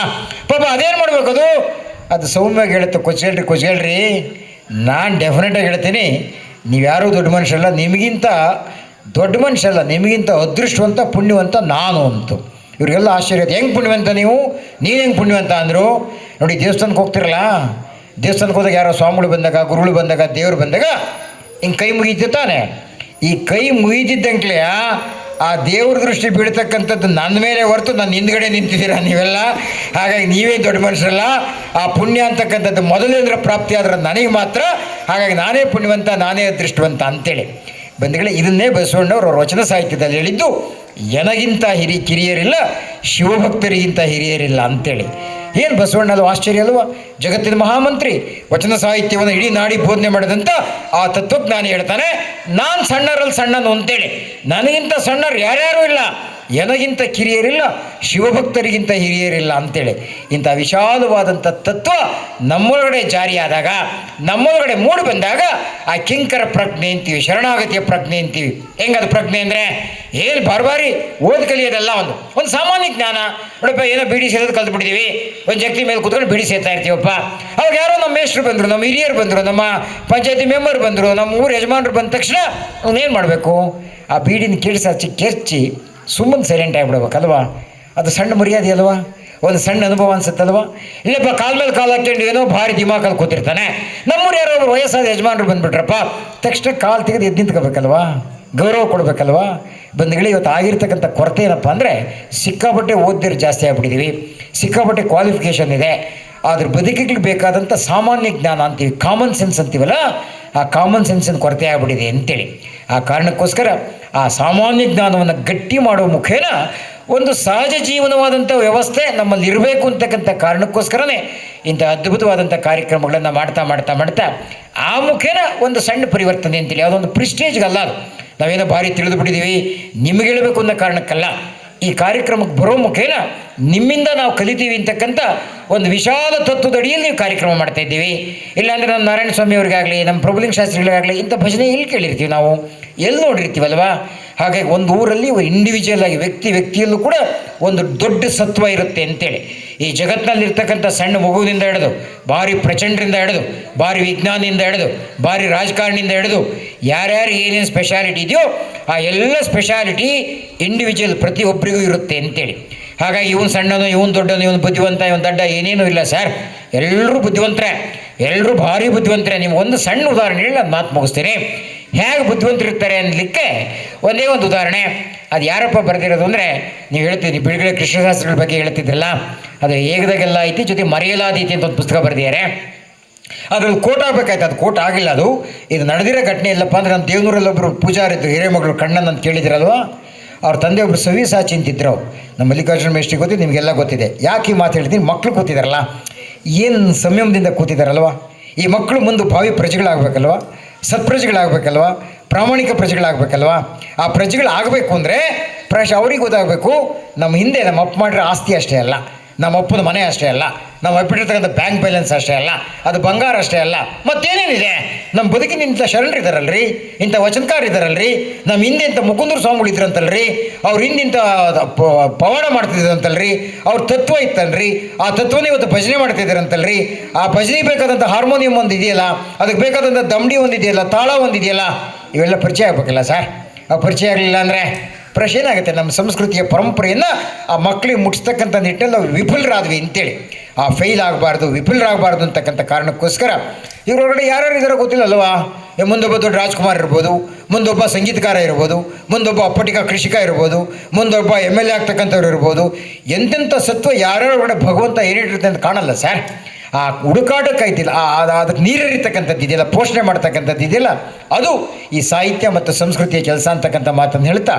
ಪಾಪ, ಅದೇನು ಮಾಡ್ಬೇಕು? ಅದು ಸೌಮ್ಯವಾಗಿ ಹೇಳುತ್ತೆ, ಕೊಚ್ಕೊಳ್ರಿ. ನಾನು ಡೆಫಿನೆಟಾಗಿ ಹೇಳ್ತೀನಿ, ನೀವ್ಯಾರೂ ದೊಡ್ಡ ಮನುಷ್ಯಲ್ಲ, ನಿಮಗಿಂತ ದೊಡ್ಡ ಮನುಷ್ಯಲ್ಲ, ನಿಮಗಿಂತ ಅದೃಷ್ಟವಂತ ಪುಣ್ಯವಂತ ನಾನು ಅಂತು. ಇವ್ರಿಗೆಲ್ಲ ಆಶ್ಚರ್ಯ ಆಯ್ತು, ಹೆಂಗೆ ಪುಣ್ಯವಂತ ನೀವು, ನೀನು ಹೆಂಗೆ ಪುಣ್ಯವಂತ ಅಂದರು. ನೋಡಿ, ದೇವಸ್ಥಾನಕ್ಕೆ ಹೋಗ್ತಿರಲ್ಲ, ದೇವಸ್ಥಾನಕ್ಕೆ ಹೋದಾಗ ಯಾರೋ ಸ್ವಾಮಿಗಳು ಬಂದಾಗ, ಗುರುಗಳು ಬಂದಾಗ, ದೇವರು ಬಂದಾಗ ಹಿಂಗೆ ಕೈ ಮುಗಿತು ತಾನೆ. ಈ ಕೈ ಮುಗಿದಿದ್ದಂಕ್ಲೆಯ ಆ ದೇವ್ರ ದೃಷ್ಟಿ ಬೀಳ್ತಕ್ಕಂಥದ್ದು ನನ್ನ ಮೇಲೆ ಹೊರತು ನನ್ನ ಹಿಂದ್ಗಡೆ ನಿಂತಿದ್ದೀರಾ ನೀವೆಲ್ಲ. ಹಾಗಾಗಿ ನೀವೇ ದೊಡ್ಡ ಮನುಷ್ಯರಲ್ಲ. ಆ ಪುಣ್ಯ ಅಂತಕ್ಕಂಥದ್ದು ಮೊದಲೇಂದ್ರ ಪ್ರಾಪ್ತಿ ಆದ್ರೆ ನನಗೆ ಮಾತ್ರ. ಹಾಗಾಗಿ ನಾನೇ ಪುಣ್ಯವಂತ, ನಾನೇ ಅದೃಷ್ಟವಂತ ಅಂತೇಳಿ ಬಂಧುಗಳೇ, ಇದನ್ನೇ ಬಸವಣ್ಣವ್ರು ಅವ್ರ ವಚನ ಸಾಹಿತ್ಯದಲ್ಲಿ ಹೇಳಿದ್ದು, ಎನಗಿಂತ ಕಿರಿಯರಿಲ್ಲ, ಶಿವಭಕ್ತರಿಗಿಂತ ಹಿರಿಯರಿಲ್ಲ ಅಂತೇಳಿ. ಏನು ಬಸವಣ್ಣದು ಆಶ್ಚರ್ಯ ಅಲ್ವಾ? ಜಗತ್ತಿನ ಮಹಾಮಂತ್ರಿ, ವಚನ ಸಾಹಿತ್ಯವನ್ನು ಇಡೀ ನಾಡಿ ಬೋಧನೆ ಮಾಡಿದಂಥ ಆ ತತ್ವಜ್ಞಾನಿ ಹೇಳ್ತಾನೆ, ನಾನು ಸಣ್ಣರಲ್ಲಿ ಸಣ್ಣನು ಅಂತೇಳಿ. ನನಗಿಂತ ಸಣ್ಣರು ಯಾರ್ಯಾರೂ ಇಲ್ಲ, ಎನಗಿಂತ ಕಿರಿಯರಿಲ್ಲ, ಶಿವಭಕ್ತರಿಗಿಂತ ಹಿರಿಯರಿಲ್ಲ ಅಂತೇಳಿ. ಇಂಥ ವಿಶಾಲವಾದಂಥ ತತ್ವ ನಮ್ಮೊಳಗಡೆ ಜಾರಿಯಾದಾಗ, ನಮ್ಮೊಳಗಡೆ ಮೂಡಿ ಬಂದಾಗ ಆ ಕಿಂಕರ ಪ್ರಜ್ಞೆ ಅಂತೀವಿ, ಶರಣಾಗತಿಯ ಪ್ರಜ್ಞೆ ಅಂತೀವಿ. ಹೆಂಗದು ಪ್ರಜ್ಞೆ ಅಂದರೆ ಏನು ಬಾರಿ ಓದಿ ಕಲಿಯೋದಲ್ಲ, ಒಂದು ಸಾಮಾನ್ಯ ಜ್ಞಾನ. ನೋಡಪ್ಪ, ಏನೋ ಬೀಡಿ ಸೇದೋದು ಕಲ್ತ್ಬಿಟ್ಟಿದ್ದೀವಿ, ಒಂದು ಜಗತಿ ಮೇಲೆ ಕೂತ್ಕೊಂಡು ಬೀಡಿ ಸೇರ್ತಾ ಇರ್ತೀವಪ್ಪ. ಅವಾಗ ಯಾರೋ ನಮ್ಮ ಮೇಷ್ಟ್ರು ಬಂದರು, ನಮ್ಮ ಹಿರಿಯರು ಬಂದರು, ನಮ್ಮ ಪಂಚಾಯತಿ ಮೆಂಬರ್ ಬಂದರು, ನಮ್ಮ ಊರು ಯಜಮಾನರು ಬಂದ ತಕ್ಷಣ ಅವನೇನು ಮಾಡಬೇಕು? ಆ ಬೀಡಿನ ಕೆರ್ಚಿ ಸುಮ್ಮನೆ ಸೈಲೆಂಟ್ ಆಗಿಬಿಡ್ಬೇಕಲ್ವಾ? ಅದು ಸಣ್ಣ ಮರ್ಯಾದೆ ಅಲ್ವಾ? ಒಂದು ಸಣ್ಣ ಅನುಭವ ಅನ್ಸುತ್ತಲ್ವ? ಇಲ್ಲಪ್ಪ, ಕಾಲ ಮೇಲೆ ಕಾಲು ಹಾಕ್ಕೊಂಡು ಏನೋ ಭಾರಿ ದಿಮಾಕಲ್ಲಿ ಕೂತಿರ್ತಾನೆ. ನಮ್ಮೂರು ಯಾರೋ ಒಬ್ಬರು ವಯಸ್ಸಾದ ಯಜಮಾನರು ಬಂದುಬಿಟ್ರಪ್ಪ, ತಕ್ಷಣ ಕಾಲು ತೆಗೆದು ಎದ್ದು ನಿಂತ್ಕೋಬೇಕಲ್ವಾ? ಗೌರವ ಕೊಡಬೇಕಲ್ವಾ? ಬಂಧುಗಳೇ, ಇವತ್ತು ಆಗಿರ್ತಕ್ಕಂಥ ಕೊರತೆ ಏನಪ್ಪ ಅಂದರೆ, ಸಿಕ್ಕಾಪಟ್ಟೆ ಓದಿದ್ರು ಜಾಸ್ತಿ ಆಗ್ಬಿಟ್ಟಿದ್ದೀವಿ, ಸಿಕ್ಕಾಪಟ್ಟೆ ಕ್ವಾಲಿಫಿಕೇಷನ್ ಇದೆ, ಅದ್ರ ಬದುಕಿಗೆ ಬೇಕಾದಂಥ ಸಾಮಾನ್ಯ ಜ್ಞಾನ ಅಂತೀವಿ, ಕಾಮನ್ ಸೆನ್ಸ್ ಅಂತೀವಲ್ಲ, ಆ ಕಾಮನ್ ಸೆನ್ಸಿನ ಕೊರತೆ ಆಗ್ಬಿಟ್ಟಿದೆ ಅಂತೇಳಿ. ಆ ಕಾರಣಕ್ಕೋಸ್ಕರ ಆ ಸಾಮಾನ್ಯ ಜ್ಞಾನವನ್ನು ಗಟ್ಟಿ ಮಾಡುವ ಮುಖೇನ ಒಂದು ಸಹಜ ಜೀವನವಾದಂಥ ವ್ಯವಸ್ಥೆ ನಮ್ಮಲ್ಲಿ ಇರಬೇಕು ಅಂತಕ್ಕಂಥ ಕಾರಣಕ್ಕೋಸ್ಕರನೇ ಇಂಥ ಅದ್ಭುತವಾದಂಥ ಕಾರ್ಯಕ್ರಮಗಳನ್ನು ಮಾಡ್ತಾ ಆ ಮುಖೇನ ಒಂದು ಸಣ್ಣ ಪರಿವರ್ತನೆ ಅಂತೇಳಿ. ಯಾವುದೊಂದು ಪ್ರಿಸ್ಟೇಜ್ಗಲ್ಲ, ಅದು ನಾವೇನೋ ಭಾರಿ ತಿಳಿದು ಬಿಟ್ಟಿದ್ದೀವಿ ನಿಮಗೆ ಹೇಳಬೇಕು ಅನ್ನೋ ಕಾರಣಕ್ಕಲ್ಲ. ಈ ಕಾರ್ಯಕ್ರಮಕ್ಕೆ ಬರೋ ಮುಖೇನ ನಿಮ್ಮಿಂದ ನಾವು ಕಲಿತೀವಿ ಅಂತಕ್ಕಂಥ ಒಂದು ವಿಶಾಲ ತತ್ವದಡಿಯಲ್ಲಿ ನೀವು ಕಾರ್ಯಕ್ರಮ ಮಾಡ್ತಾ ಇದ್ದೀವಿ. ಇಲ್ಲಾಂದರೆ ನಮ್ಮ ನಾರಾಯಣ ಸ್ವಾಮಿ ಅವ್ರಿಗಾಗಲಿ, ನಮ್ಮ ಪ್ರಭುಲಿಂಗ ಶಾಸ್ತ್ರಿಗಳಿಗಾಗಲಿ ಇಂಥ ಭಜನೆ ಎಲ್ಲಿ ಕೇಳಿರ್ತೀವಿ ನಾವು, ಎಲ್ಲಿ ನೋಡಿರ್ತೀವಲ್ವಾ? ಹಾಗಾಗಿ ಒಂದು ಊರಲ್ಲಿ ಇಂಡಿವಿಜುವಲ್ ಆಗಿ ವ್ಯಕ್ತಿಯಲ್ಲೂ ಕೂಡ ಒಂದು ದೊಡ್ಡ ಸತ್ವ ಇರುತ್ತೆ ಅಂತೇಳಿ. ಈ ಜಗತ್ತಿನಲ್ಲಿರ್ತಕ್ಕಂಥ ಸಣ್ಣ ಮಗುವಿನಿಂದ ಹಿಡಿದು, ಭಾರಿ ಪ್ರಚಂಡರಿಂದ ಹಿಡಿದು, ಭಾರಿ ವಿಜ್ಞಾನಿಯಿಂದ ಹಿಡಿದು, ಭಾರಿ ರಾಜಕಾರಣಿಯಿಂದ ಹಿಡಿದು, ಯಾರ್ಯಾರು ಏನೇನು ಸ್ಪೆಷಾಲಿಟಿ ಇದೆಯೋ ಆ ಎಲ್ಲ ಸ್ಪೆಷಾಲಿಟಿ ಇಂಡಿವಿಜುವಲ್ ಪ್ರತಿಯೊಬ್ಬರಿಗೂ ಇರುತ್ತೆ ಅಂತೇಳಿ. ಹಾಗಾಗಿ ಇವನು ಸಣ್ಣನು, ಇವನು ದೊಡ್ಡನು, ಇವನು ಬುದ್ಧಿವಂತ, ಇವನು ದಡ್ಡ ಏನೇನೂ ಇಲ್ಲ ಸರ್. ಎಲ್ಲರೂ ಬುದ್ಧಿವಂತರೇ, ಎಲ್ಲರೂ ಭಾರಿ ಬುದ್ಧಿವಂತರೇ. ನೀವು ಒಂದು ಸಣ್ಣ ಉದಾಹರಣೆ ಹೇಳಿ ನಾನು ಮಾತು ಮುಗಿಸ್ತೀನಿ. ಹೇಗೆ ಬುದ್ಧಿವಂತರಿರ್ತಾರೆ ಅನ್ನಲಿಕ್ಕೆ ಒಂದೇ ಒಂದು ಉದಾಹರಣೆ. ಅದು ಯಾರಪ್ಪ ಬರೆದಿರೋದು ಅಂದರೆ, ನೀವು ಹೇಳ್ತೀರಿ ಬಿಡುಗಡೆ ಕೃಷ್ಣಶಾಸ್ತ್ರಗಳ ಬಗ್ಗೆ ಹೇಳ್ತಿದ್ರಲ್ಲ, ಅದು ಹೇಗದಾಗೆಲ್ಲ ಐತಿ, ಜೊತೆ ಮರೆಯಲಾದೀತಿ ಅಂತ ಒಂದು ಪುಸ್ತಕ ಬರೆದಿದ್ದಾರೆ. ಅದ್ರಲ್ಲಿ ಕೋಟ್ ಆಗಬೇಕಾಯ್ತು, ಅದು ಕೋಟ್ ಆಗಿಲ್ಲ. ಇದು ನಡೆದಿರೋ ಘಟನೆ ಇಲ್ಲಪ್ಪ ಅಂದರೆ, ನಮ್ಮ ದೇವನೂರಲ್ಲಿ ಒಬ್ಬರು ಪೂಜಾರಿದ್ರು, ಹಿರೇಮಗಳು ಕಣ್ಣನ್ ಅಂತ ಕೇಳಿದಿರಲ್ವ? ಅವ್ರ ತಂದೆ ಒಬ್ಬರು ಸವಿಸಾಚಿ ಅಂತಿದ್ರು. ನಮ್ಮ ಮಲ್ಲಿಕಾರ್ಜುನ ಮೇಷ್ಟ್ರಿಗೆ ಗೊತ್ತಿದೆ, ನಿಮಗೆಲ್ಲ ಗೊತ್ತಿದೆ. ಯಾಕೆ ಈ ಮಾತು ಹೇಳ್ತೀನಿ, ಮಕ್ಕಳು ಕೂತಿದಾರಲ್ಲ, ಏನು ಸಂಯಮದಿಂದ ಕೂತಿದ್ದಾರಲ್ವ, ಈ ಮಕ್ಕಳು ಮುಂದೆ ಭಾವಿ ಪ್ರಜೆಗಳಾಗಬೇಕಲ್ವ, ಸತ್ಪ್ರಜೆಗಳಾಗಬೇಕಲ್ವ, ಪ್ರಾಮಾಣಿಕ ಪ್ರಜೆಗಳಾಗಬೇಕಲ್ವ. ಆ ಪ್ರಜೆಗಳಾಗಬೇಕು ಅಂದರೆ ಅವ್ರಿಗೆ ಗೊತ್ತಾಗಬೇಕು, ನಮ್ಮ ಹಿಂದೆ ನಮ್ಮ ಅಪ್ಪ ಮಾಡಿರೋ ಆಸ್ತಿ ಅಷ್ಟೇ ಅಲ್ಲ, ನಮ್ಮ ಅಪ್ಪನ ಮನೆ ಅಷ್ಟೇ ಅಲ್ಲ, ನಾವು ಅಪ್ಪಿಟ್ಟಿರ್ತಕ್ಕಂಥ ಬ್ಯಾಂಕ್ ಬ್ಯಾಲೆನ್ಸ್ ಅಷ್ಟೇ ಅಲ್ಲ, ಅದು ಬಂಗಾರ ಅಷ್ಟೇ ಅಲ್ಲ, ಮತ್ತೇನೇನಿದೆ ನಮ್ಮ ಬದುಕಿನ ಇಂಥ ಶರಣರು ಇದ್ದಾರಲ್ರಿ, ಇಂಥ ವಚನಕಾರ ಇದ್ದಾರಲ್ರಿ, ನಮ್ಮ ಹಿಂದೆ ಇಂಥ ಮುಕುಂದರ ಸ್ವಾಮಿಗಳು ಇದ್ರಂತಲ್ರಿ, ಅವ್ರ ಹಿಂದಿಂಥ ಪವಾಡ ಮಾಡ್ತಿದ್ರಂತಲ್ರಿ, ಅವ್ರ ತತ್ವ ಇತ್ತಲ್ರಿ, ಆ ತತ್ವನೇ ಇವತ್ತು ಭಜನೆ ಮಾಡ್ತಿದ್ದಾರಂತಲ್ರಿ, ಆ ಭಜನೆಗೆ ಬೇಕಾದಂಥ ಹಾರ್ಮೋನಿಯಂ ಒಂದು ಇದೆಯಲ್ಲ, ಅದಕ್ಕೆ ಬೇಕಾದಂಥ ದಮ್ಡಿ ಒಂದು ಇದೆಯಲ್ಲ, ತಾಳ ಒಂದು ಇದೆಯಲ್ಲ, ಇವೆಲ್ಲ ಪರಿಚಯ ಆಗಬೇಕಲ್ಲ ಸರ್. ಆ ಪರಿಚಯ ಆಗಲಿಲ್ಲ ಅಂದರೆ ಪ್ರಶ್ನೆ ಏನಾಗುತ್ತೆ, ನಮ್ಮ ಸಂಸ್ಕೃತಿಯ ಪರಂಪರೆಯನ್ನು ಆ ಮಕ್ಕಳಿಗೆ ಮುಟ್ಟಿಸ್ತಕ್ಕಂಥ ನಿಟ್ಟಲ್ಲಿ ನಾವು ವಿಫಲರಾದ್ವಿ ಅಂತೇಳಿ. ಆ ಫೇಲ್ ಆಗಬಾರ್ದು, ವಿಫಲರಾಗಬಾರ್ದು ಅಂತಕ್ಕಂಥ ಕಾರಣಕ್ಕೋಸ್ಕರ ಇವರೊಳಗಡೆ ಯಾರ್ಯಾರು ಇದ್ದಾರೋ ಗೊತ್ತಿಲ್ಲ ಅಲ್ವಾ? ಮುಂದೊಬ್ಬ ದೊಡ್ಡ ರಾಜ್ಕುಮಾರ್ ಇರ್ಬೋದು, ಮುಂದೊಬ್ಬ ಸಂಗೀತಕಾರ ಇರ್ಬೋದು, ಮುಂದೊಬ್ಬ ಅಪ್ಪಟಿಕ ಕೃಷಿಕ ಇರ್ಬೋದು, ಮುಂದೊಬ್ಬ MLA ಆಗ್ತಕ್ಕಂಥವ್ರು ಇರ್ಬೋದು. ಎಂತೆಂಥ ಸತ್ವ ಯಾರ್ಯಾರೊಳಗಡೆ ಭಗವಂತ ಏನಿಟ್ಟಿರುತ್ತೆ ಅಂತ ಕಾಣಲ್ಲ ಸರ್. ಆ ಹುಡುಕಾಟಕ್ಕೆ ಐತಿಲ್ಲ, ಅದಕ್ಕೆ ನೀರಿರ್ತಕ್ಕಂಥದ್ದು ಇದೆಯಲ್ಲ, ಪೋಷಣೆ ಮಾಡ್ತಕ್ಕಂಥದ್ದು ಇದೆಯಲ್ಲ, ಅದು ಈ ಸಾಹಿತ್ಯ ಮತ್ತು ಸಂಸ್ಕೃತಿಯ ಕೆಲಸ ಅಂತಕ್ಕಂಥ ಮಾತನ್ನು ಹೇಳ್ತಾ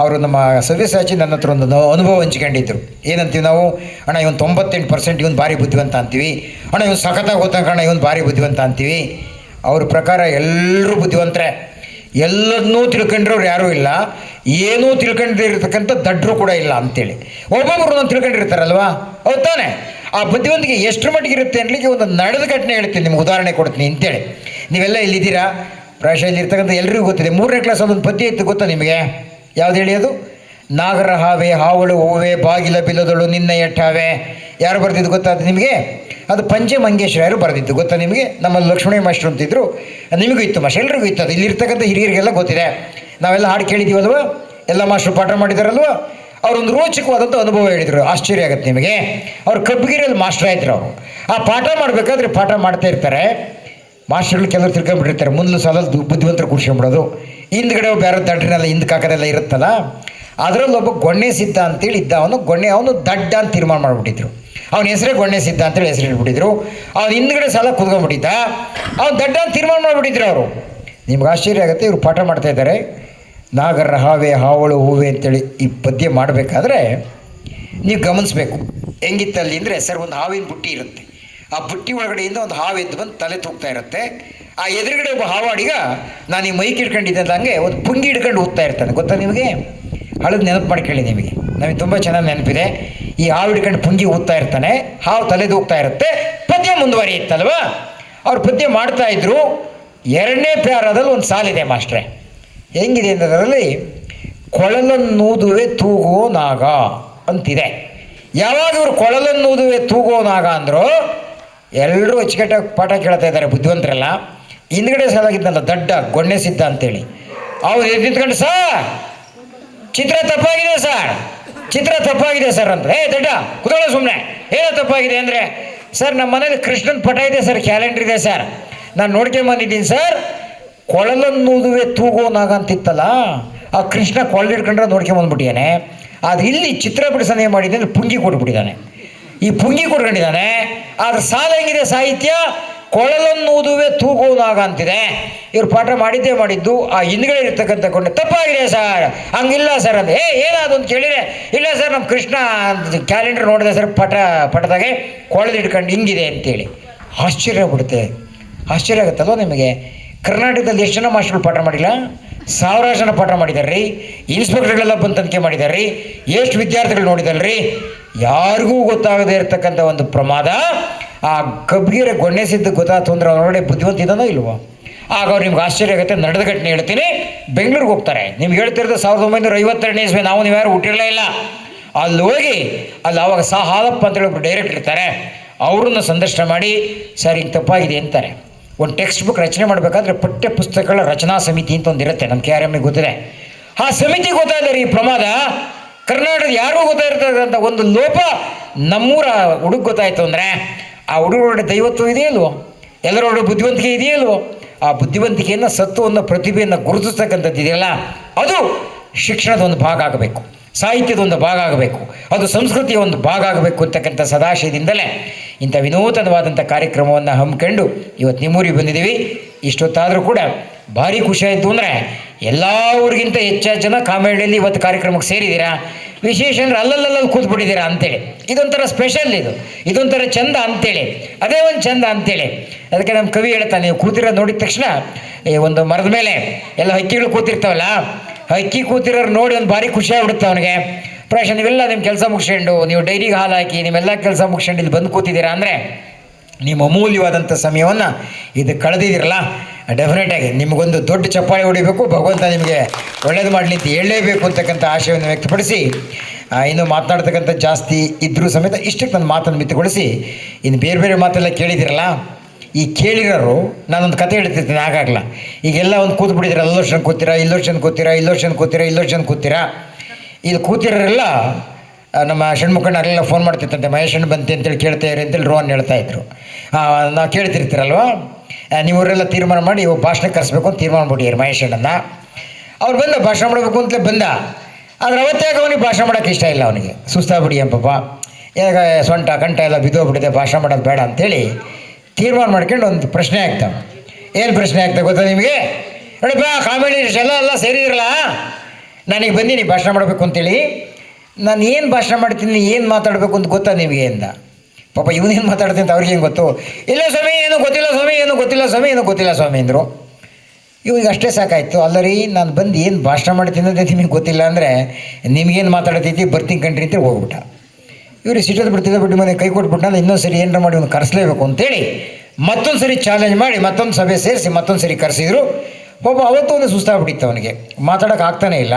ಅವರು ನಮ್ಮ ಸವ್ಯಸಾಚಿ ನನ್ನ ಹತ್ರ ಒಂದು ಅನುಭವ ಹಂಚ್ಕೊಂಡಿದ್ರು. ಏನಂತೀವಿ ನಾವು, ಅಣ್ಣ ಇವನು 98% ಇವನು ಭಾರಿ ಬುದ್ಧಿವಂತ ಅಂತೀವಿ, ಅಣ್ಣ ಇವನು ಸಖತ್ತಾಗಿ ಓದ್ತಾನೆ ಇವನು ಭಾರಿ ಬುದ್ಧಿವಂತ ಅಂತೀವಿ. ಅವ್ರ ಪ್ರಕಾರ ಎಲ್ಲರೂ ಬುದ್ಧಿವಂತರೇ, ಎಲ್ಲದನ್ನೂ ತಿಳ್ಕೊಂಡ್ರವ್ರು ಯಾರೂ ಇಲ್ಲ, ಏನೂ ತಿಳ್ಕೊಂಡಿರ್ತಕ್ಕಂಥ ದಡ್ರು ಕೂಡ ಇಲ್ಲ ಅಂತೇಳಿ. ಒಬ್ಬೊಬ್ಬರು ನಾನು ತಿಳ್ಕೊಂಡಿರ್ತಾರಲ್ವಾ, ಹೌದು ತಾನೆ? ಆ ಬುದ್ಧಿವಂತಿಕೆ ಎಷ್ಟು ಮಟ್ಟಿಗೆ ಇರುತ್ತೆ ಅನ್ಲಿಕ್ಕೆ ಒಂದು ನಡೆದ ಘಟನೆ ಹೇಳ್ತೀನಿ, ನಿಮ್ಗೆ ಉದಾಹರಣೆ ಕೊಡ್ತೀನಿ ಅಂತೇಳಿ. ನೀವೆಲ್ಲ ಇಲ್ಲಿದ್ದೀರಾ, ಪ್ರಾಯಶಃ ಇಲ್ಲಿರ್ತಕ್ಕಂಥ ಎಲ್ರಿಗೂ ಗೊತ್ತಿದೆ. 3ನೇ ಕ್ಲಾಸ್ ಅದೊಂದು ಪದ್ಯ ಇತ್ತು, ಗೊತ್ತಾ ನಿಮಗೆ? ಯಾವ್ದು ಹೇಳಿ ಅದು? ನಾಗರ ಹಾವೆ ಹಾವಳು ಹೂವೆ ಬಾಗಿಲ ಬಿಲದಳು ನಿನ್ನ ಎಟ್ಟಾವೆ. ಯಾರು ಬರೆದಿದ್ದು ಗೊತ್ತಾ ಅದು ನಿಮಗೆ? ಅದು ಪಂಚೆ ಮಂಗೇಶ್ವರ ಬರೆದಿದ್ದು, ಗೊತ್ತಾ ನಿಮಗೆ? ನಮ್ಮಲ್ಲಿ ಲಕ್ಷ್ಮಣಿ ಮಾಸ್ಟ್ರು ಅಂತಿದ್ರು, ನಿಮಗೂ ಇತ್ತು ಮಾಸ್ಟರ್, ಎಲ್ರಿಗೂ ಇತ್ತು. ಅದು ಇಲ್ಲಿರ್ತಕ್ಕಂಥ ಹಿರಿಯರಿಗೆಲ್ಲ ಗೊತ್ತಿದೆ. ನಾವೆಲ್ಲ ಹಾಡು ಕೇಳಿದ್ದೀವಲ್ವ, ಎಲ್ಲ ಮಾಸ್ಟ್ರು ಪಾಠ ಮಾಡಿದಾರಲ್ವ, ಅವರೊಂದು ರೋಚಕವಾದಂಥ ಅನುಭವ ಹೇಳಿದರು. ಆಶ್ಚರ್ಯ ಆಗುತ್ತೆ ನಿಮಗೆ. ಅವ್ರು ಕಬ್ಬಗಿರಿಯಲ್ಲಿ ಮಾಸ್ಟರ್ ಆಯ್ತರು. ಅವರು ಆ ಪಾಠ ಮಾಡಬೇಕಾದ್ರೆ ಪಾಠ ಮಾಡ್ತಾ ಇರ್ತಾರೆ. ಮಾಸ್ಟರ್ಗಳು ಕೆಲವರು ತಿಳ್ಕೊಂಡ್ಬಿಟ್ಟಿರ್ತಾರೆ, ಮುಂದೆ ಸಾಲಲ್ಲಿ ಬುದ್ಧಿವಂತರು ಕೂರ್ಸ್ಕೊಂಬಿಡೋದು, ಹಿಂದ್ಗಡೆ ಬೇರೆ ದಡ್ಡನೆಲ್ಲ ಹಿಂದಕ್ಕೆ ಹಾಕೋದೆಲ್ಲ ಇರುತ್ತಲ್ಲ. ಅದರಲ್ಲೊಬ್ಬ ಗೊಣ್ಣೆ ಸಿದ್ಧ ಅಂತೇಳಿ ಇದ್ದ. ಅವನು ದಡ್ಡ ಅಂತ ತೀರ್ಮಾನ ಮಾಡಿಬಿಟ್ಟಿದ್ರು. ಅವನ ಹೆಸರೇ ಗೊಣ್ಣೆ ಸಿದ್ಧ ಅಂತೇಳಿ ಹೆಸರು ಇಟ್ಬಿಟ್ಟಿದ್ರು. ಅವ್ನು ಹಿಂದ್ಗಡೆ ಸಾಲ ಕುತ್ಕೊಂಡ್ಬಿಟ್ಟಿದ್ದ, ಅವ್ನು ದಡ್ಡ ಅಂತ ತೀರ್ಮಾನ ಮಾಡಿಬಿಟ್ಟಿದ್ರು ಅವರು. ನಿಮ್ಗೆ ಆಶ್ಚರ್ಯ ಆಗುತ್ತೆ, ಇವರು ಪಾಠ ಮಾಡ್ತಾ ಇದ್ದಾರೆ. ನಾಗರ ಹಾವೆ ಹಾವಳು ಹೂವೆ ಅಂತೇಳಿ ಈ ಪದ್ಯ ಮಾಡಬೇಕಾದ್ರೆ ನೀವು ಗಮನಿಸ್ಬೇಕು ಹೆಂಗಿತ್ತಲ್ಲಿ ಅಂದರೆ, ಸರ್ ಒಂದು ಹಾವಿನ ಬುಟ್ಟಿ ಇರುತ್ತೆ, ಆ ಬುಟ್ಟಿ ಒಳಗಡೆಯಿಂದ ಒಂದು ಹಾವು ಎದ್ದು ಬಂದು ತಲೆ ತೂಗ್ತಾ ಇರುತ್ತೆ. ಆ ಎದುರುಗಡೆ ಒಬ್ಬ ಹಾವಾಡಿಗ ನಾನು ಈ ಮೈಕ್ ಹಿಡ್ಕೊಂಡಿದ್ದೆ ಅಂದಂಗೆ ಒಂದು ಪುಂಗಿ ಹಿಡ್ಕೊಂಡು ಹೋಗ್ತಾ ಇರ್ತಾನೆ, ಗೊತ್ತಾ ನಿಮಗೆ? ಹಳದು ನೆನಪು ಮಾಡ್ಕೊಳ್ಳಿ ನಿಮಗೆ, ನಮಗೆ ತುಂಬ ಚೆನ್ನಾಗಿ ನೆನಪಿದೆ. ಈ ಹಾವು ಹಿಡ್ಕೊಂಡು ಪುಂಗಿ ಊದ್ತಾ ಇರ್ತಾನೆ, ಹಾವು ತಲೆ ತೂಗ್ತಾ ಇರುತ್ತೆ, ಪದ್ಯ ಮುಂದುವರಿಯುತ್ತಲ್ವ. ಅವ್ರು ಪದ್ಯ ಮಾಡ್ತಾಯಿದ್ರು. 2ನೇ ಪ್ಯಾರಾದಲ್ಲಿ ಒಂದು ಸಾಲಿದೆ ಮಾಸ್ಟ್ರೆ, ಹೆಂಗಿದೆ ಅಂದರೆ ಅದರಲ್ಲಿ ಕೊಳಲನ್ನೂದುವೆ ತೂಗೋ ನಾಗ ಅಂತಿದೆ. ಯಾವಾಗ ಇವರು ಕೊಳಲನ್ನೂದುವೆ ತೂಗೋ ನಾಗ ಅಂದರು, ಎಲ್ಲರೂ ಅಚ್ಚುಕಟ್ಟಾಗಿ ಪಾಠ ಕೇಳ್ತಾ ಇದ್ದಾರೆ ಬುದ್ಧಿವಂತರೆಲ್ಲ. ಹಿಂದ್ಗಡೆ ಸಾಲಾಗಿದ್ದಲ್ಲ ದಡ್ಡ ಗೊಣ್ಣೆ ಸಿದ್ಧ ಅಂತೇಳಿ, ಅವ್ರು ನಿಂತ್ಕೊಂಡು ಸರ್ ಚಿತ್ರ ತಪ್ಪಾಗಿದೆ ಸರ್, ಚಿತ್ರ ತಪ್ಪಾಗಿದೆ ಸರ್ ಅಂತ. ದಡ್ಡ ಕುತ್ಕೊಳ್ಳೋ ಸುಮ್ಮನೆ, ಏನೋ ತಪ್ಪಾಗಿದೆ ಅಂದರೆ, ಸರ್ ನಮ್ಮ ಮನೇಲಿ ಕೃಷ್ಣನ ಪಟ ಇದೆ ಸರ್, ಕ್ಯಾಲೆಂಡರ್ ಇದೆ ಸರ್, ನಾನು ನೋಡ್ಕೊಂಬಂದಿದ್ದೀನಿ ಸರ್. ಕೊಳಲನ್ನೂದುವೆ ತೂಗೋ ನಾಗ ಅಂತಿತ್ತಲ್ಲ, ಆ ಕೃಷ್ಣ ಕೊಳಲು ಹಿಡ್ಕೊಂಡ್ರೆ ನೋಡ್ಕೊಂಬಂದ್ಬಿಟ್ಟಿದ್ದಾನೆ. ಅದು ಇಲ್ಲಿ ಚಿತ್ರ ಬಿಡಿಸನೆ ಮಾಡಿದೆ ಅಂದರೆ ಪುಂಗಿ ಕೊಟ್ಬಿಟ್ಟಿದ್ದಾನೆ. ಈ ಪುಂಗಿ ಕೊಟ್ಕೊಂಡಿದ್ದಾನೆ. ಆದ್ರೆ ಸಾಲ ಹೆಂಗಿದೆ ಸಾಹಿತ್ಯ, ಕೊಳಲನ್ನೂದುವೆ ತೂಗೋ ನಾಗ ಅಂತಿದೆ. ಇವ್ರು ಪಾಠ ಮಾಡಿದ್ದು ಆ ಹಿಂದ್ಗಡೆ ಇರ್ತಕ್ಕಂಥ ಕೊಂಡೆ ತಪ್ಪಾಗಿದೆ ಸರ್, ಹಂಗಿಲ್ಲ ಸರ್ ಅಂತ. ಏನಾದ್ರು ಅಂತ ಕೇಳಿದರೆ, ಇಲ್ಲ ಸರ್ ನಮ್ಮ ಕೃಷ್ಣ ಕ್ಯಾಲೆಂಡರ್ ನೋಡಿದೆ ಸರ್, ಪಟದಾಗೆ ಕೊಳಲು ಹಿಡ್ಕೊಂಡು ಹಿಂಗಿದೆ ಅಂತೇಳಿ. ಆಶ್ಚರ್ಯ ಆಗ್ಬಿಡುತ್ತೆ. ಆಶ್ಚರ್ಯ ಆಗುತ್ತಲ್ವ ನಿಮಗೆ? ಕರ್ನಾಟಕದಲ್ಲಿ ಎಷ್ಟು ಜನ ಮಾಸ್ಟರ್ಗಳು ಪಾಠ ಮಾಡಿಲ್ಲ? 1000 ಜನ ಪಾಠ ಮಾಡಿದ್ದಾರೆ ರೀ. ಇನ್ಸ್ಪೆಕ್ಟರ್ಗಳೆಲ್ಲ ಬಂದು ತನಿಖೆ ಮಾಡಿದ್ದಾರೆ ರೀ. ಎಷ್ಟು ವಿದ್ಯಾರ್ಥಿಗಳು ನೋಡಿದಲ್ಲ ರೀ. ಯಾರಿಗೂ ಗೊತ್ತಾಗದೇ ಇರತಕ್ಕಂಥ ಒಂದು ಪ್ರಮಾದ ಆ ಕಬ್ಬಿಗೆ ಗೊಣ್ಣೆ ಸಿದ್ಧ ಗೊತ್ತಾಯ್ತು ಅಂದ್ರೆ ಅವನೊಳಗಡೆ ಬುದ್ಧಿವಂತ ಇದ್ದಾನೋ ಇಲ್ವೋ? ಆಗ ಅವ್ರು ನಿಮ್ಗೆ ಆಶ್ಚರ್ಯ ಆಗುತ್ತೆ. ನಡೆದ ಘಟನೆ ಹೇಳ್ತೀನಿ. ಬೆಂಗಳೂರಿಗೆ ಹೋಗ್ತಾರೆ. ನಿಮ್ಗೆ ಹೇಳ್ತಿರೋದು 1952ನೇ ಇಸ್ವಿ, ನಾವು ನೀವು ಯಾರು ಹುಟ್ಟಿರಲೇ ಇಲ್ಲ. ಅಲ್ಲಿ ಹೋಗಿ ಅಲ್ಲಿ ಆವಾಗ ಹಾಲಪ್ಪ ಅಂತೇಳಿ ಒಬ್ಬರು ಡೈರೆಕ್ಟರ್ ಇರ್ತಾರೆ. ಅವ್ರನ್ನ ಸಂದರ್ಶನ ಮಾಡಿ, ಸರ್ ಹಿಂಗೆ ತಪ್ಪಾಗಿದೆ ಅಂತಾರೆ. ಒಂದು ಟೆಕ್ಸ್ಟ್ ಬುಕ್ ರಚನೆ ಮಾಡಬೇಕಾದ್ರೆ ಪಠ್ಯ ಪುಸ್ತಕಗಳ ರಚನಾ ಸಮಿತಿ ಅಂತ ಒಂದಿರುತ್ತೆ, ನಮ್ಮ KRM ಗೊತ್ತಿದೆ. ಆ ಸಮಿತಿ ಗೊತ್ತಾಯಿದ್ದಾರೆ ಈ ಪ್ರಮಾದ ಕರ್ನಾಟಕದ ಯಾರಿಗೂ ಗೊತ್ತಾಗಿರ್ತಕ್ಕಂಥ ಒಂದು ಲೋಪ ನಮ್ಮೂರ ಹುಡುಗ ಗೊತ್ತಾಯಿತು ಅಂದರೆ, ಆ ಹುಡುಗರೊಳಗೆ ದೈವತ್ವ ಇದೆಯಲ್ವೋ, ಎಲ್ಲರೊಳಗೆ ಬುದ್ಧಿವಂತಿಕೆ ಇದೆಯಲ್ವೋ, ಆ ಬುದ್ಧಿವಂತಿಕೆಯನ್ನು ಸತ್ವವನ್ನು ಪ್ರತಿಭೆಯನ್ನು ಗುರುತಿಸ್ತಕ್ಕಂಥದ್ದು ಇದೆಯಲ್ಲ, ಅದು ಶಿಕ್ಷಣದ ಒಂದು ಭಾಗ ಆಗಬೇಕು, ಸಾಹಿತ್ಯದ ಒಂದು ಭಾಗ ಆಗಬೇಕು, ಅದು ಸಂಸ್ಕೃತಿಯ ಒಂದು ಭಾಗ ಆಗಬೇಕು ಅಂತಕ್ಕಂಥ ಸದಾಶಯದಿಂದಲೇ ಇಂಥ ವಿನೂತನವಾದಂಥ ಕಾರ್ಯಕ್ರಮವನ್ನು ಹಮ್ಮಿಕೊಂಡು ಇವತ್ತು ನಿಮ್ಮೂರಿಗೆ ಬಂದಿದ್ದೀವಿ. ಇಷ್ಟೊತ್ತಾದರೂ ಕೂಡ ಭಾರಿ ಖುಷಿಯಾಯಿತು. ಅಂದರೆ ಎಲ್ಲ ಊರಿಗಿಂತ ಹೆಚ್ಚಾದ ಜನ ಕಾಮಿಡಿಯಲ್ಲಿ ಇವತ್ತು ಕಾರ್ಯಕ್ರಮಕ್ಕೆ ಸೇರಿದ್ದೀರಾ. ವಿಶೇಷ ಅಂದರೆ ಅಲ್ಲಲ್ಲಿ ಕೂತ್ಬಿಟ್ಟಿದ್ದೀರಾ ಅಂತೇಳಿ. ಇದೊಂಥರ ಸ್ಪೆಷಲ್, ಇದೊಂಥರ ಚಂದ ಅಂತೇಳಿ, ಅದೇ ಒಂದು ಚಂದ ಅಂತೇಳಿ. ಅದಕ್ಕೆ ನಮ್ಮ ಕವಿ ಹೇಳ್ತಾನೆ, ನೀವು ಕೂತಿರೋ ನೋಡಿದ ತಕ್ಷಣ ಈ ಒಂದು ಮರದ ಮೇಲೆ ಎಲ್ಲ ಹಕ್ಕಿಗಳು ಕೂತಿರ್ತಾವಲ್ಲ, ಹಕ್ಕಿ ಕೂತಿರೋರು ನೋಡಿ ಒಂದು ಭಾರಿ ಖುಷಿ ಆಗ್ಬಿಡುತ್ತೆ ಅವನಿಗೆ. ಪ್ರಾಯಶಃ ನೀವೆಲ್ಲ ನಿಮ್ಮ ಕೆಲಸ ಮುಗಿಸ್ಕೊಂಡು, ನೀವು ಡೈರಿಗೆ ಹಾಲು ಹಾಕಿ ನಿಮ್ಮೆಲ್ಲ ಕೆಲಸ ಮುಗಿಸ್ಕೊಂಡು ಇಲ್ಲಿ ಬಂದು ಕೂತಿದ್ದೀರಾ ಅಂದರೆ ನಿಮ್ಮ ಅಮೂಲ್ಯವಾದಂಥ ಸಮಯವನ್ನು ಇದು ಕಳೆದಿದ್ದೀರಲ್ಲ, ಡೆಫಿನೆಟಾಗಿ ನಿಮಗೊಂದು ದೊಡ್ಡ ಚಪ್ಪಾಳೆ ಹೊಡಿಬೇಕು, ಭಗವಂತ ನಿಮಗೆ ಒಳ್ಳೇದು ಮಾಡಲಿ ಅಂತ ಹೇಳಲೇಬೇಕು ಅಂತಕ್ಕಂಥ ಆಶಯವನ್ನು ವ್ಯಕ್ತಪಡಿಸಿ, ಇನ್ನು ಮಾತನಾಡ್ತಕ್ಕಂಥ ಜಾಸ್ತಿ ಇದ್ದರೂ ಸಮೇತ ಇಷ್ಟಕ್ಕೆ ನನ್ನ ಮಾತನ್ನು ಮಿತಗೊಳಿಸಿ, ಇನ್ನು ಬೇರೆ ಬೇರೆ ಮಾತೆಲ್ಲ ಕೇಳಿದಿರಲ್ಲ, ಈ ಕೇಳಿರೋರು ನಾನೊಂದು ಕತೆ ಹೇಳ್ತಿರ್ತೀನಿ ಆಗಾಗಲ್ಲ. ಈಗೆಲ್ಲ ಒಂದು ಕೂತ್ಬಿಟ್ಟಿದ್ದೀರ, ಅಲ್ಲೋಷ್ಟು ಜನ ಕೂತೀರಾ, ಇಲ್ಲೋಷ್ಟು ಜನ ಕೂತೀರಾ, ಇಲ್ಲೋಷ್ಟು ಜನ ಕೂತೀರಾ, ಇಲ್ಲೋಷ್ಟು ಜನ ಕೂತೀರಾ. ಇದು ಕೂತಿರೋರೆಲ್ಲ ನಮ್ಮ ಷಣ್ಮುಖಣ್ಣರೆಲ್ಲ ಫೋನ್ ಮಾಡ್ತಿರ್ತಂತೆ, ಮಹೇಶಣ್ಣ ಬಂತೆ ಅಂತೇಳಿ ಕೇಳ್ತಾ ಇರಿ ಅಂತೇಳಿ ರೋಹನ್ ಹೇಳ್ತಾಯಿದ್ರು. ನಾವು ಕೇಳ್ತಿರ್ತೀರಲ್ವ, ನೀವರೆಲ್ಲ ತೀರ್ಮಾನ ಮಾಡಿ ಭಾಷಣಕ್ಕೆ ಕರೆಸ್ಬೇಕು ಅಂತ ತೀರ್ಮಾನ ಮಾಡಿರಿ ಮಹೇಶಣ್ಣನ. ಅವ್ರು ಬಂದ ಭಾಷಣ ಮಾಡಬೇಕು ಅಂತಲೇ ಬಂದ. ಆದರೆ ಅವತ್ತಾಗ ಅವನಿಗೆ ಭಾಷಣ ಮಾಡೋಕ್ಕೆ ಇಷ್ಟ ಇಲ್ಲ, ಅವನಿಗೆ ಸುಸ್ತಾಗ್ಬಿಡಿ ಪಾಪ. ಈಗ ಸೊಂಟ ಕಂಠ ಎಲ್ಲ ಬಿದ್ದೋಗ್ಬಿಟ್ಟಿದೆ, ಭಾಷಣ ಮಾಡೋದು ಬೇಡ ಅಂಥೇಳಿ ತೀರ್ಮಾನ ಮಾಡ್ಕೊಂಡು ಒಂದು ಪ್ರಶ್ನೆ ಆಗ್ತಾವೆ. ಏನು ಪ್ರಶ್ನೆ ಆಗ್ತದೆ ಗೊತ್ತಾ ನಿಮಗೆ? ನೋಡಿಪ್ಪ, ಕಾಮಿಡಿ ಎಲ್ಲ ಸೇರಿದಿರಲ್ಲ, ನನಗೆ ಬಂದೀನಿ ಭಾಷಣ ಮಾಡಬೇಕು ಅಂತೇಳಿ. ನಾನು ಏನು ಭಾಷಣ ಮಾಡ್ತೀನಿ, ಏನು ಮಾತಾಡಬೇಕು ಅಂತ ಗೊತ್ತಾ ನಿಮಗೆ ಅಂದ. ಪಾಪ ಇವನೇನು ಮಾತಾಡ್ತೀನಿ ಅಂತ ಅವ್ರಿಗೆ ಏನು ಗೊತ್ತು? ಇಲ್ಲ ಸ್ವಾಮಿ, ಏನೂ ಗೊತ್ತಿಲ್ಲ ಸ್ವಾಮಿ, ಏನೂ ಗೊತ್ತಿಲ್ಲ ಸ್ವಾಮಿ, ಏನೂ ಗೊತ್ತಿಲ್ಲ ಸ್ವಾಮಿ ಅಂದರು. ಇವಾಗ ಅಷ್ಟೇ ಸಾಕಾಯಿತು. ಅಲ್ಲರಿ, ನಾನು ಬಂದು ಏನು ಭಾಷಣ ಮಾಡ್ತೀನಿ ಅಂತ ನಿಮಗೆ ಗೊತ್ತಿಲ್ಲ ಅಂದರೆ ನಿಮಗೇನು ಮಾತಾಡ್ತೈತಿ, ಬರ್ತೀನಿ ಕಂಡ್ರಿ ಅಂತ ಹೋಗ್ಬಿಟ್ಟ. ಇವ್ರಿಗೆ ಸಿಟ್ಟೋದು ಬಿಡ್ತಿದ್ದ, ಬಿಟ್ಟು ಮನೆ ಕೈ ಕೊಟ್ಬಿಟ್ಟು ನಾನು ಇನ್ನೊಂದು ಸರಿ ಏನಾರ ಮಾಡಿ ಒಂದು ಕರೆಸಲೇಬೇಕು ಅಂತೇಳಿ ಮತ್ತೊಂದು ಸರಿ ಚಾಲೆಂಜ್ ಮಾಡಿ ಮತ್ತೊಂದು ಸಭೆ ಸೇರಿಸಿ ಮತ್ತೊಂದು ಸರಿ ಕರೆಸಿದ್ರು. ಒಬ್ಬ ಅವತ್ತು ಒಂದು ಸುಸ್ತಾಗ್ಬಿಟ್ಟಿತ್ತು, ಅವನಿಗೆ ಮಾತಾಡೋಕೆ ಆಗ್ತಾನೇ ಇಲ್ಲ.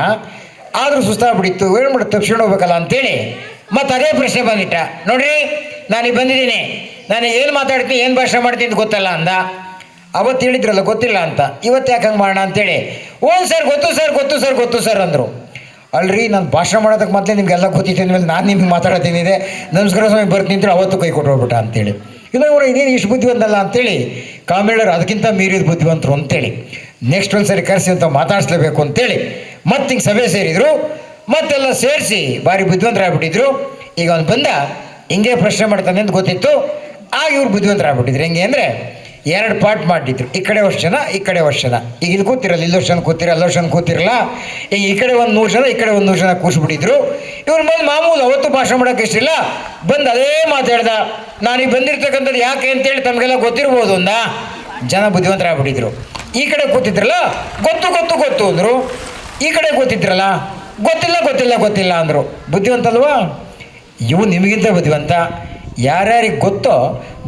ಆದರೂ ಸುಸ್ತಾಗ್ಬಿಟ್ಟಿತ್ತು. ಏನು ಮಾಡಿ ತಪ್ಪಿಸ್ಕೊಂಡು ಹೋಗ್ಬೇಕಲ್ಲ ಅಂತೇಳಿ ಮತ್ತು ಅದೇ ಪ್ರಶ್ನೆ ಬಂದಿಟ್ಟ. ನೋಡ್ರಿ, ನಾನೀಗ ಬಂದಿದ್ದೀನಿ, ನಾನು ಏನು ಮಾತಾಡ್ತೀನಿ, ಏನು ಭಾಷಣ ಮಾಡ್ತೀನಿ ಅಂತ ಗೊತ್ತಲ್ಲ ಅಂದ. ಅವತ್ತು ಹೇಳಿದ್ರಲ್ಲ ಗೊತ್ತಿಲ್ಲ ಅಂತ, ಇವತ್ತು ಯಾಕೆ ಹಂಗೆ ಮಾಡೋಣ ಅಂತೇಳಿ, ಓನ್ ಸರ್ ಗೊತ್ತು ಸರ್, ಗೊತ್ತು ಸರ್, ಗೊತ್ತು ಸರ್ ಅಂದರು. ಅಲ್ರಿ, ನಾನು ಭಾಷಣ ಮಾಡೋದಕ್ಕೆ ಮೊದಲೇ ನಿಮಗೆಲ್ಲ ಗೊತ್ತಿತ್ತು ಅಂದಮೇಲೆ ನಾನು ನಿಮ್ಗೆ ಮಾತಾಡೋದೇನಿದೆ, ನಮಸ್ಕಾರ ಸ್ವಾಮಿ ಬರ್ತೀನಿ ಅಂತೇಳಿ ಅವತ್ತು ಕೈ ಕೊಟ್ಟು ಹೋಗ್ಬಿಟ್ಟ ಅಂತೇಳಿ. ಇಲ್ಲ ಇವರು ಇದೇನು ಇಷ್ಟು ಬುದ್ಧಿವಂತಲ್ಲ ಅಂತೇಳಿ ಕಾಮಿಡಿಯವರು ಅದಕ್ಕಿಂತ ಮೀರಿದ ಬುದ್ಧಿವಂತರು ಅಂತೇಳಿ ನೆಕ್ಸ್ಟ್ ಒಂದು ಸರಿ ಕರೆಸಿ ಅಂತ ಮಾತಾಡಿಸ್ಲೇಬೇಕು ಅಂತೇಳಿ ಮತ್ತೆ ಹಿಂಗೆ ಸಭೆ ಸೇರಿದರು. ಮತ್ತೆಲ್ಲ ಸೇರಿಸಿ ಭಾರಿ ಬುದ್ಧಿವಂತರಾಗ್ಬಿಟ್ಟಿದ್ರು. ಈಗ ಅವ್ನು ಬಂದ ಹಿಂಗೆ ಪ್ರಶ್ನೆ ಮಾಡ್ತಾನೆ ಅಂತ ಗೊತ್ತಿತ್ತು. ಆಗ ಇವ್ರು ಬುದ್ಧಿವಂತರಾಗ್ಬಿಟ್ಟಿದ್ರು. ಹೆಂಗೆ ಅಂದರೆ 2 ಪಾರ್ಟ್ ಮಾಡಿದ್ರು, ಈ ಕಡೆ ವರ್ಷ ಜನ, ಈ ಕಡೆ ವರ್ಷ ಜನ. ಈಗ ಇಲ್ಲಿ ಕೂತಿರಲ್ಲ, ಇಲ್ಲಿ ವರ್ಷ ಜನ ಕೂತಿರ, ಅಲ್ಲಿ ವರ್ಷ ಜನ ಕೂತಿರಲ್ಲ. ಈಗ ಈ ಕಡೆ ಒಂದು 100 ಜನ, ಈ ಕಡೆ ಒಂದು 100 ಜನ ಕೂರಿಸ್ಬಿಟ್ಟಿದ್ರು. ಇವ್ರ ಮೇಲೆ ಮಾಮೂಲು ಅವತ್ತು ಭಾಷಣ ಮಾಡೋಕ್ಕೆ ಇಷ್ಟಿಲ್ಲ, ಬಂದು ಅದೇ ಮಾತು ಹೇಳ್ದ. ನಾನೀಗ ಬಂದಿರ್ತಕ್ಕಂಥದ್ದು ಯಾಕೆ ಅಂತೇಳಿ ತಮಗೆಲ್ಲ ಗೊತ್ತಿರ್ಬೋದು ಅಂದ. ಜನ ಬುದ್ಧಿವಂತರಾಗ್ಬಿಟ್ಟಿದ್ರು. ಈ ಕಡೆ ಕೂತಿದ್ರಲ್ಲ, ಗೊತ್ತು ಗೊತ್ತು ಗೊತ್ತು ಅಂದರು. ಈ ಕಡೆ ಕೂತಿದ್ರಲ್ಲ, ಗೊತ್ತಿಲ್ಲ ಗೊತ್ತಿಲ್ಲ ಗೊತ್ತಿಲ್ಲ ಅಂದರು. ಬುದ್ಧಿವಂತಲ್ವಾ? ಇವು ನಿಮಗಿಂತ ಬುದ್ಧಿವಂತ. ಯಾರ್ಯಾರಿಗೆ ಗೊತ್ತೋ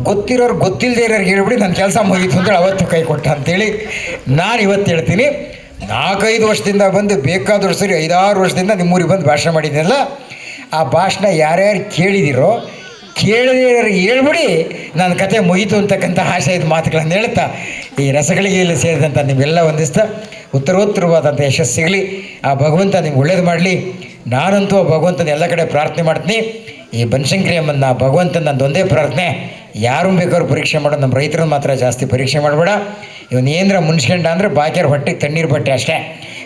ಗೊತ್ತಿರೋರು ಗೊತ್ತಿಲ್ಲದೆ ಇರೋರಿಗೆ ಹೇಳ್ಬಿಡಿ ನನ್ನ ಕೆಲಸ ಮುಗೀತು ಅಂತೇಳಿ ಅವತ್ತು ಕೈ ಕೊಟ್ಟ ಅಂತೇಳಿ ನಾನು ಇವತ್ತು ಹೇಳ್ತೀನಿ. 4-5 ವರ್ಷದಿಂದ ಬಂದು ಬೇಕಾದಷ್ಟು ಸರಿ 5-6 ವರ್ಷದಿಂದ ನಿಮ್ಮೂರಿಗೆ ಬಂದು ಭಾಷಣ ಮಾಡಿದ್ದೀನಲ್ಲ, ಆ ಭಾಷಣ ಯಾರ್ಯಾರು ಕೇಳಿದಿರೋ ಕೇಳದೇ ಇರೋರಿಗೆ ಹೇಳ್ಬಿಡಿ ನನ್ನ ಕತೆ ಮುಗೀತು ಅಂತಕ್ಕಂಥ ಆಶಯದ ಮಾತುಗಳನ್ನು ಹೇಳ್ತಾ ಈ ರಸಗಳಿಗೆಯಲ್ಲಿ ಸೇರಿದಂಥ ನಿಮ್ಮೆಲ್ಲ ಒಂದಿಸ್ತಾ ಉತ್ತರೋತ್ತರವಾದಂಥ ಯಶಸ್ಸು ಸಿಗಲಿ. ಆ ಭಗವಂತ ನಿಮ್ಗೆ ಒಳ್ಳೇದು ಮಾಡಲಿ. ನಾನಂತೂ ಆ ಭಗವಂತನ ಎಲ್ಲ ಕಡೆ ಪ್ರಾರ್ಥನೆ ಮಾಡ್ತೀನಿ. ಈ ಬನಶಂಕರಿ ಅಮ್ಮನ ಭಗವಂತನ ನಂದೊಂದೇ ಪ್ರಾರ್ಥನೆ, ಯಾರೂ ಬೇಕಾದ್ರೂ ಪರೀಕ್ಷೆ ಮಾಡೋದು, ನಮ್ಮ ರೈತರನ್ನ ಮಾತ್ರ ಜಾಸ್ತಿ ಪರೀಕ್ಷೆ ಮಾಡಬೇಡ. ಇವನೇಂದ್ರ ಮುನ್ಸ್ಕೊಂಡ ಅಂದರೆ ಬಾಕಿಯವ್ರ ಹೊಟ್ಟೆಗೆ ತಣ್ಣೀರು ಬಟ್ಟೆ ಅಷ್ಟೇ.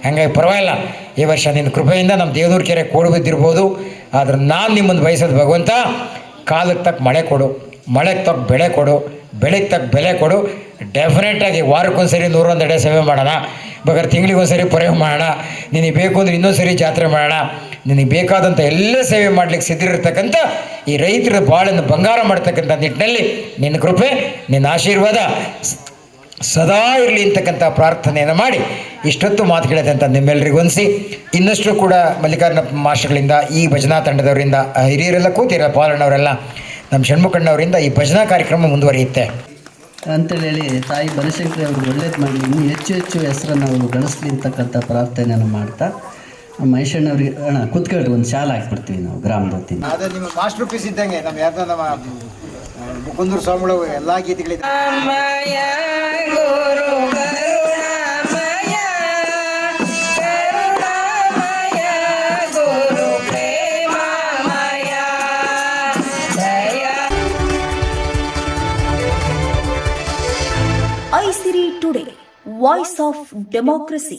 ಹಾಗಾಗಿ ಪರವಾಗಿಲ್ಲ, ಈ ವರ್ಷ ನಿನ್ನ ಕೃಪೆಯಿಂದ ನಮ್ಮ ದೇವನೂರು ಕೆರೆ ಕೋಡು ಬಿದ್ದಿರ್ಬೋದು. ಆದ್ರೆ ನಾನು ನಿಮ್ಮನ್ನು ಬಯಸೋದು ಭಗವಂತ, ಕಾಲಕ್ಕೆ ತಕ್ಕ ಮಳೆ ಕೊಡು, ಮಳೆಗೆ ತಕ್ಕ ಬೆಳೆ ಕೊಡು, ಬೆಳೆಗೆ ತಕ್ಕ ಬೆಲೆ ಕೊಡು. ಡೆಫಿನೆಟಾಗಿ ವಾರಕ್ಕೊಂದ್ಸರಿ 101 ಎಡೆ ಸೇವೆ ಮಾಡೋಣ, ಬೇಕಾದ್ರೆ ತಿಂಗಳಿಗೊಂದ್ಸರಿ ಪೊರೆ ಮಾಡೋಣ, ನಿನಗೆ ಬೇಕು ಅಂದರೆ ಇನ್ನೊಂದು ಸರಿ ಜಾತ್ರೆ ಮಾಡೋಣ. ನಿನಗೆ ಬೇಕಾದಂಥ ಎಲ್ಲ ಸೇವೆ ಮಾಡಲಿಕ್ಕೆ ಸಿದ್ಧರಿರ್ತಕ್ಕಂಥ ಈ ರೈತರ ಬಾಳನ್ನು ಬಂಗಾರ ಮಾಡ್ತಕ್ಕಂಥ ನಿಟ್ಟಿನಲ್ಲಿ ನಿನ್ನ ಕೃಪೆ, ನಿನ್ನ ಆಶೀರ್ವಾದ ಸದಾ ಇರಲಿ ಅಂತಕ್ಕಂಥ ಪ್ರಾರ್ಥನೆಯನ್ನು ಮಾಡಿ ಇಷ್ಟೊತ್ತು ಮಾತುಗಳಿದೆ ನಿಮ್ಮೆಲ್ಲರಿಗೂ ಅನಿಸಿ, ಇನ್ನಷ್ಟು ಕೂಡ ಮಲ್ಲಿಕಾರ್ಜುನ ಮಾಸ್ಟರ್ಗಳಿಂದ, ಈ ಭಜನಾ ತಂಡದವರಿಂದ, ಹಿರಿಯರೆಲ್ಲ ಕೂತಿರ ಪಾಲಣ್ಣವರೆಲ್ಲ, ನಮ್ಮ ಷಣ್ಮುಖಣ್ಣವರಿಂದ ಈ ಭಜನಾ ಕಾರ್ಯಕ್ರಮ ಮುಂದುವರಿಯುತ್ತೆ ಅಂತೇಳಿ ತಾಯಿ ಬನಶಂಕರಿ ಅವ್ರಿಗೆ ಒಳ್ಳೇದು ಮಾಡಲಿ, ಇನ್ನೂ ಹೆಚ್ಚು ಹೆಚ್ಚು ಹೆಸರನ್ನು ಅವರು ಗಳಿಸ್ಲಿ ಅಂತಕ್ಕಂಥ ಪ್ರಾರ್ಥನೆಯನ್ನು ಮಾಡ್ತಾ ಮಹೇಶಣ್ಣವ್ರಿಗೆ ಅಣ್ಣ ಕೂತ್ಕೊಳ್ರಿ, ಒಂದು ಶಾಲೆ ಹಾಕ್ಬಿಡ್ತೀವಿ ನಾವು ಗ್ರಾಮದ ವತಿಯಿಂದ. ಅದೇ ನಿಮ್ಮ ಮಾಸ್ಟರ್ ಪೀಸ್ ಇದ್ದಂಗೆ ನಮ್ಮ ಯಾರ್ದೋ ನಮ್ಮ ಮುಕುಂದೂರು ಸ್ವಾಮಿಗಳು ಎಲ್ಲ ಗೀತೆಗಳಿದೆ. ಐಸಿರಿ ಟುಡೇ, ವಾಯ್ಸ್ ಆಫ್ ಡೆಮೋಕ್ರಸಿ.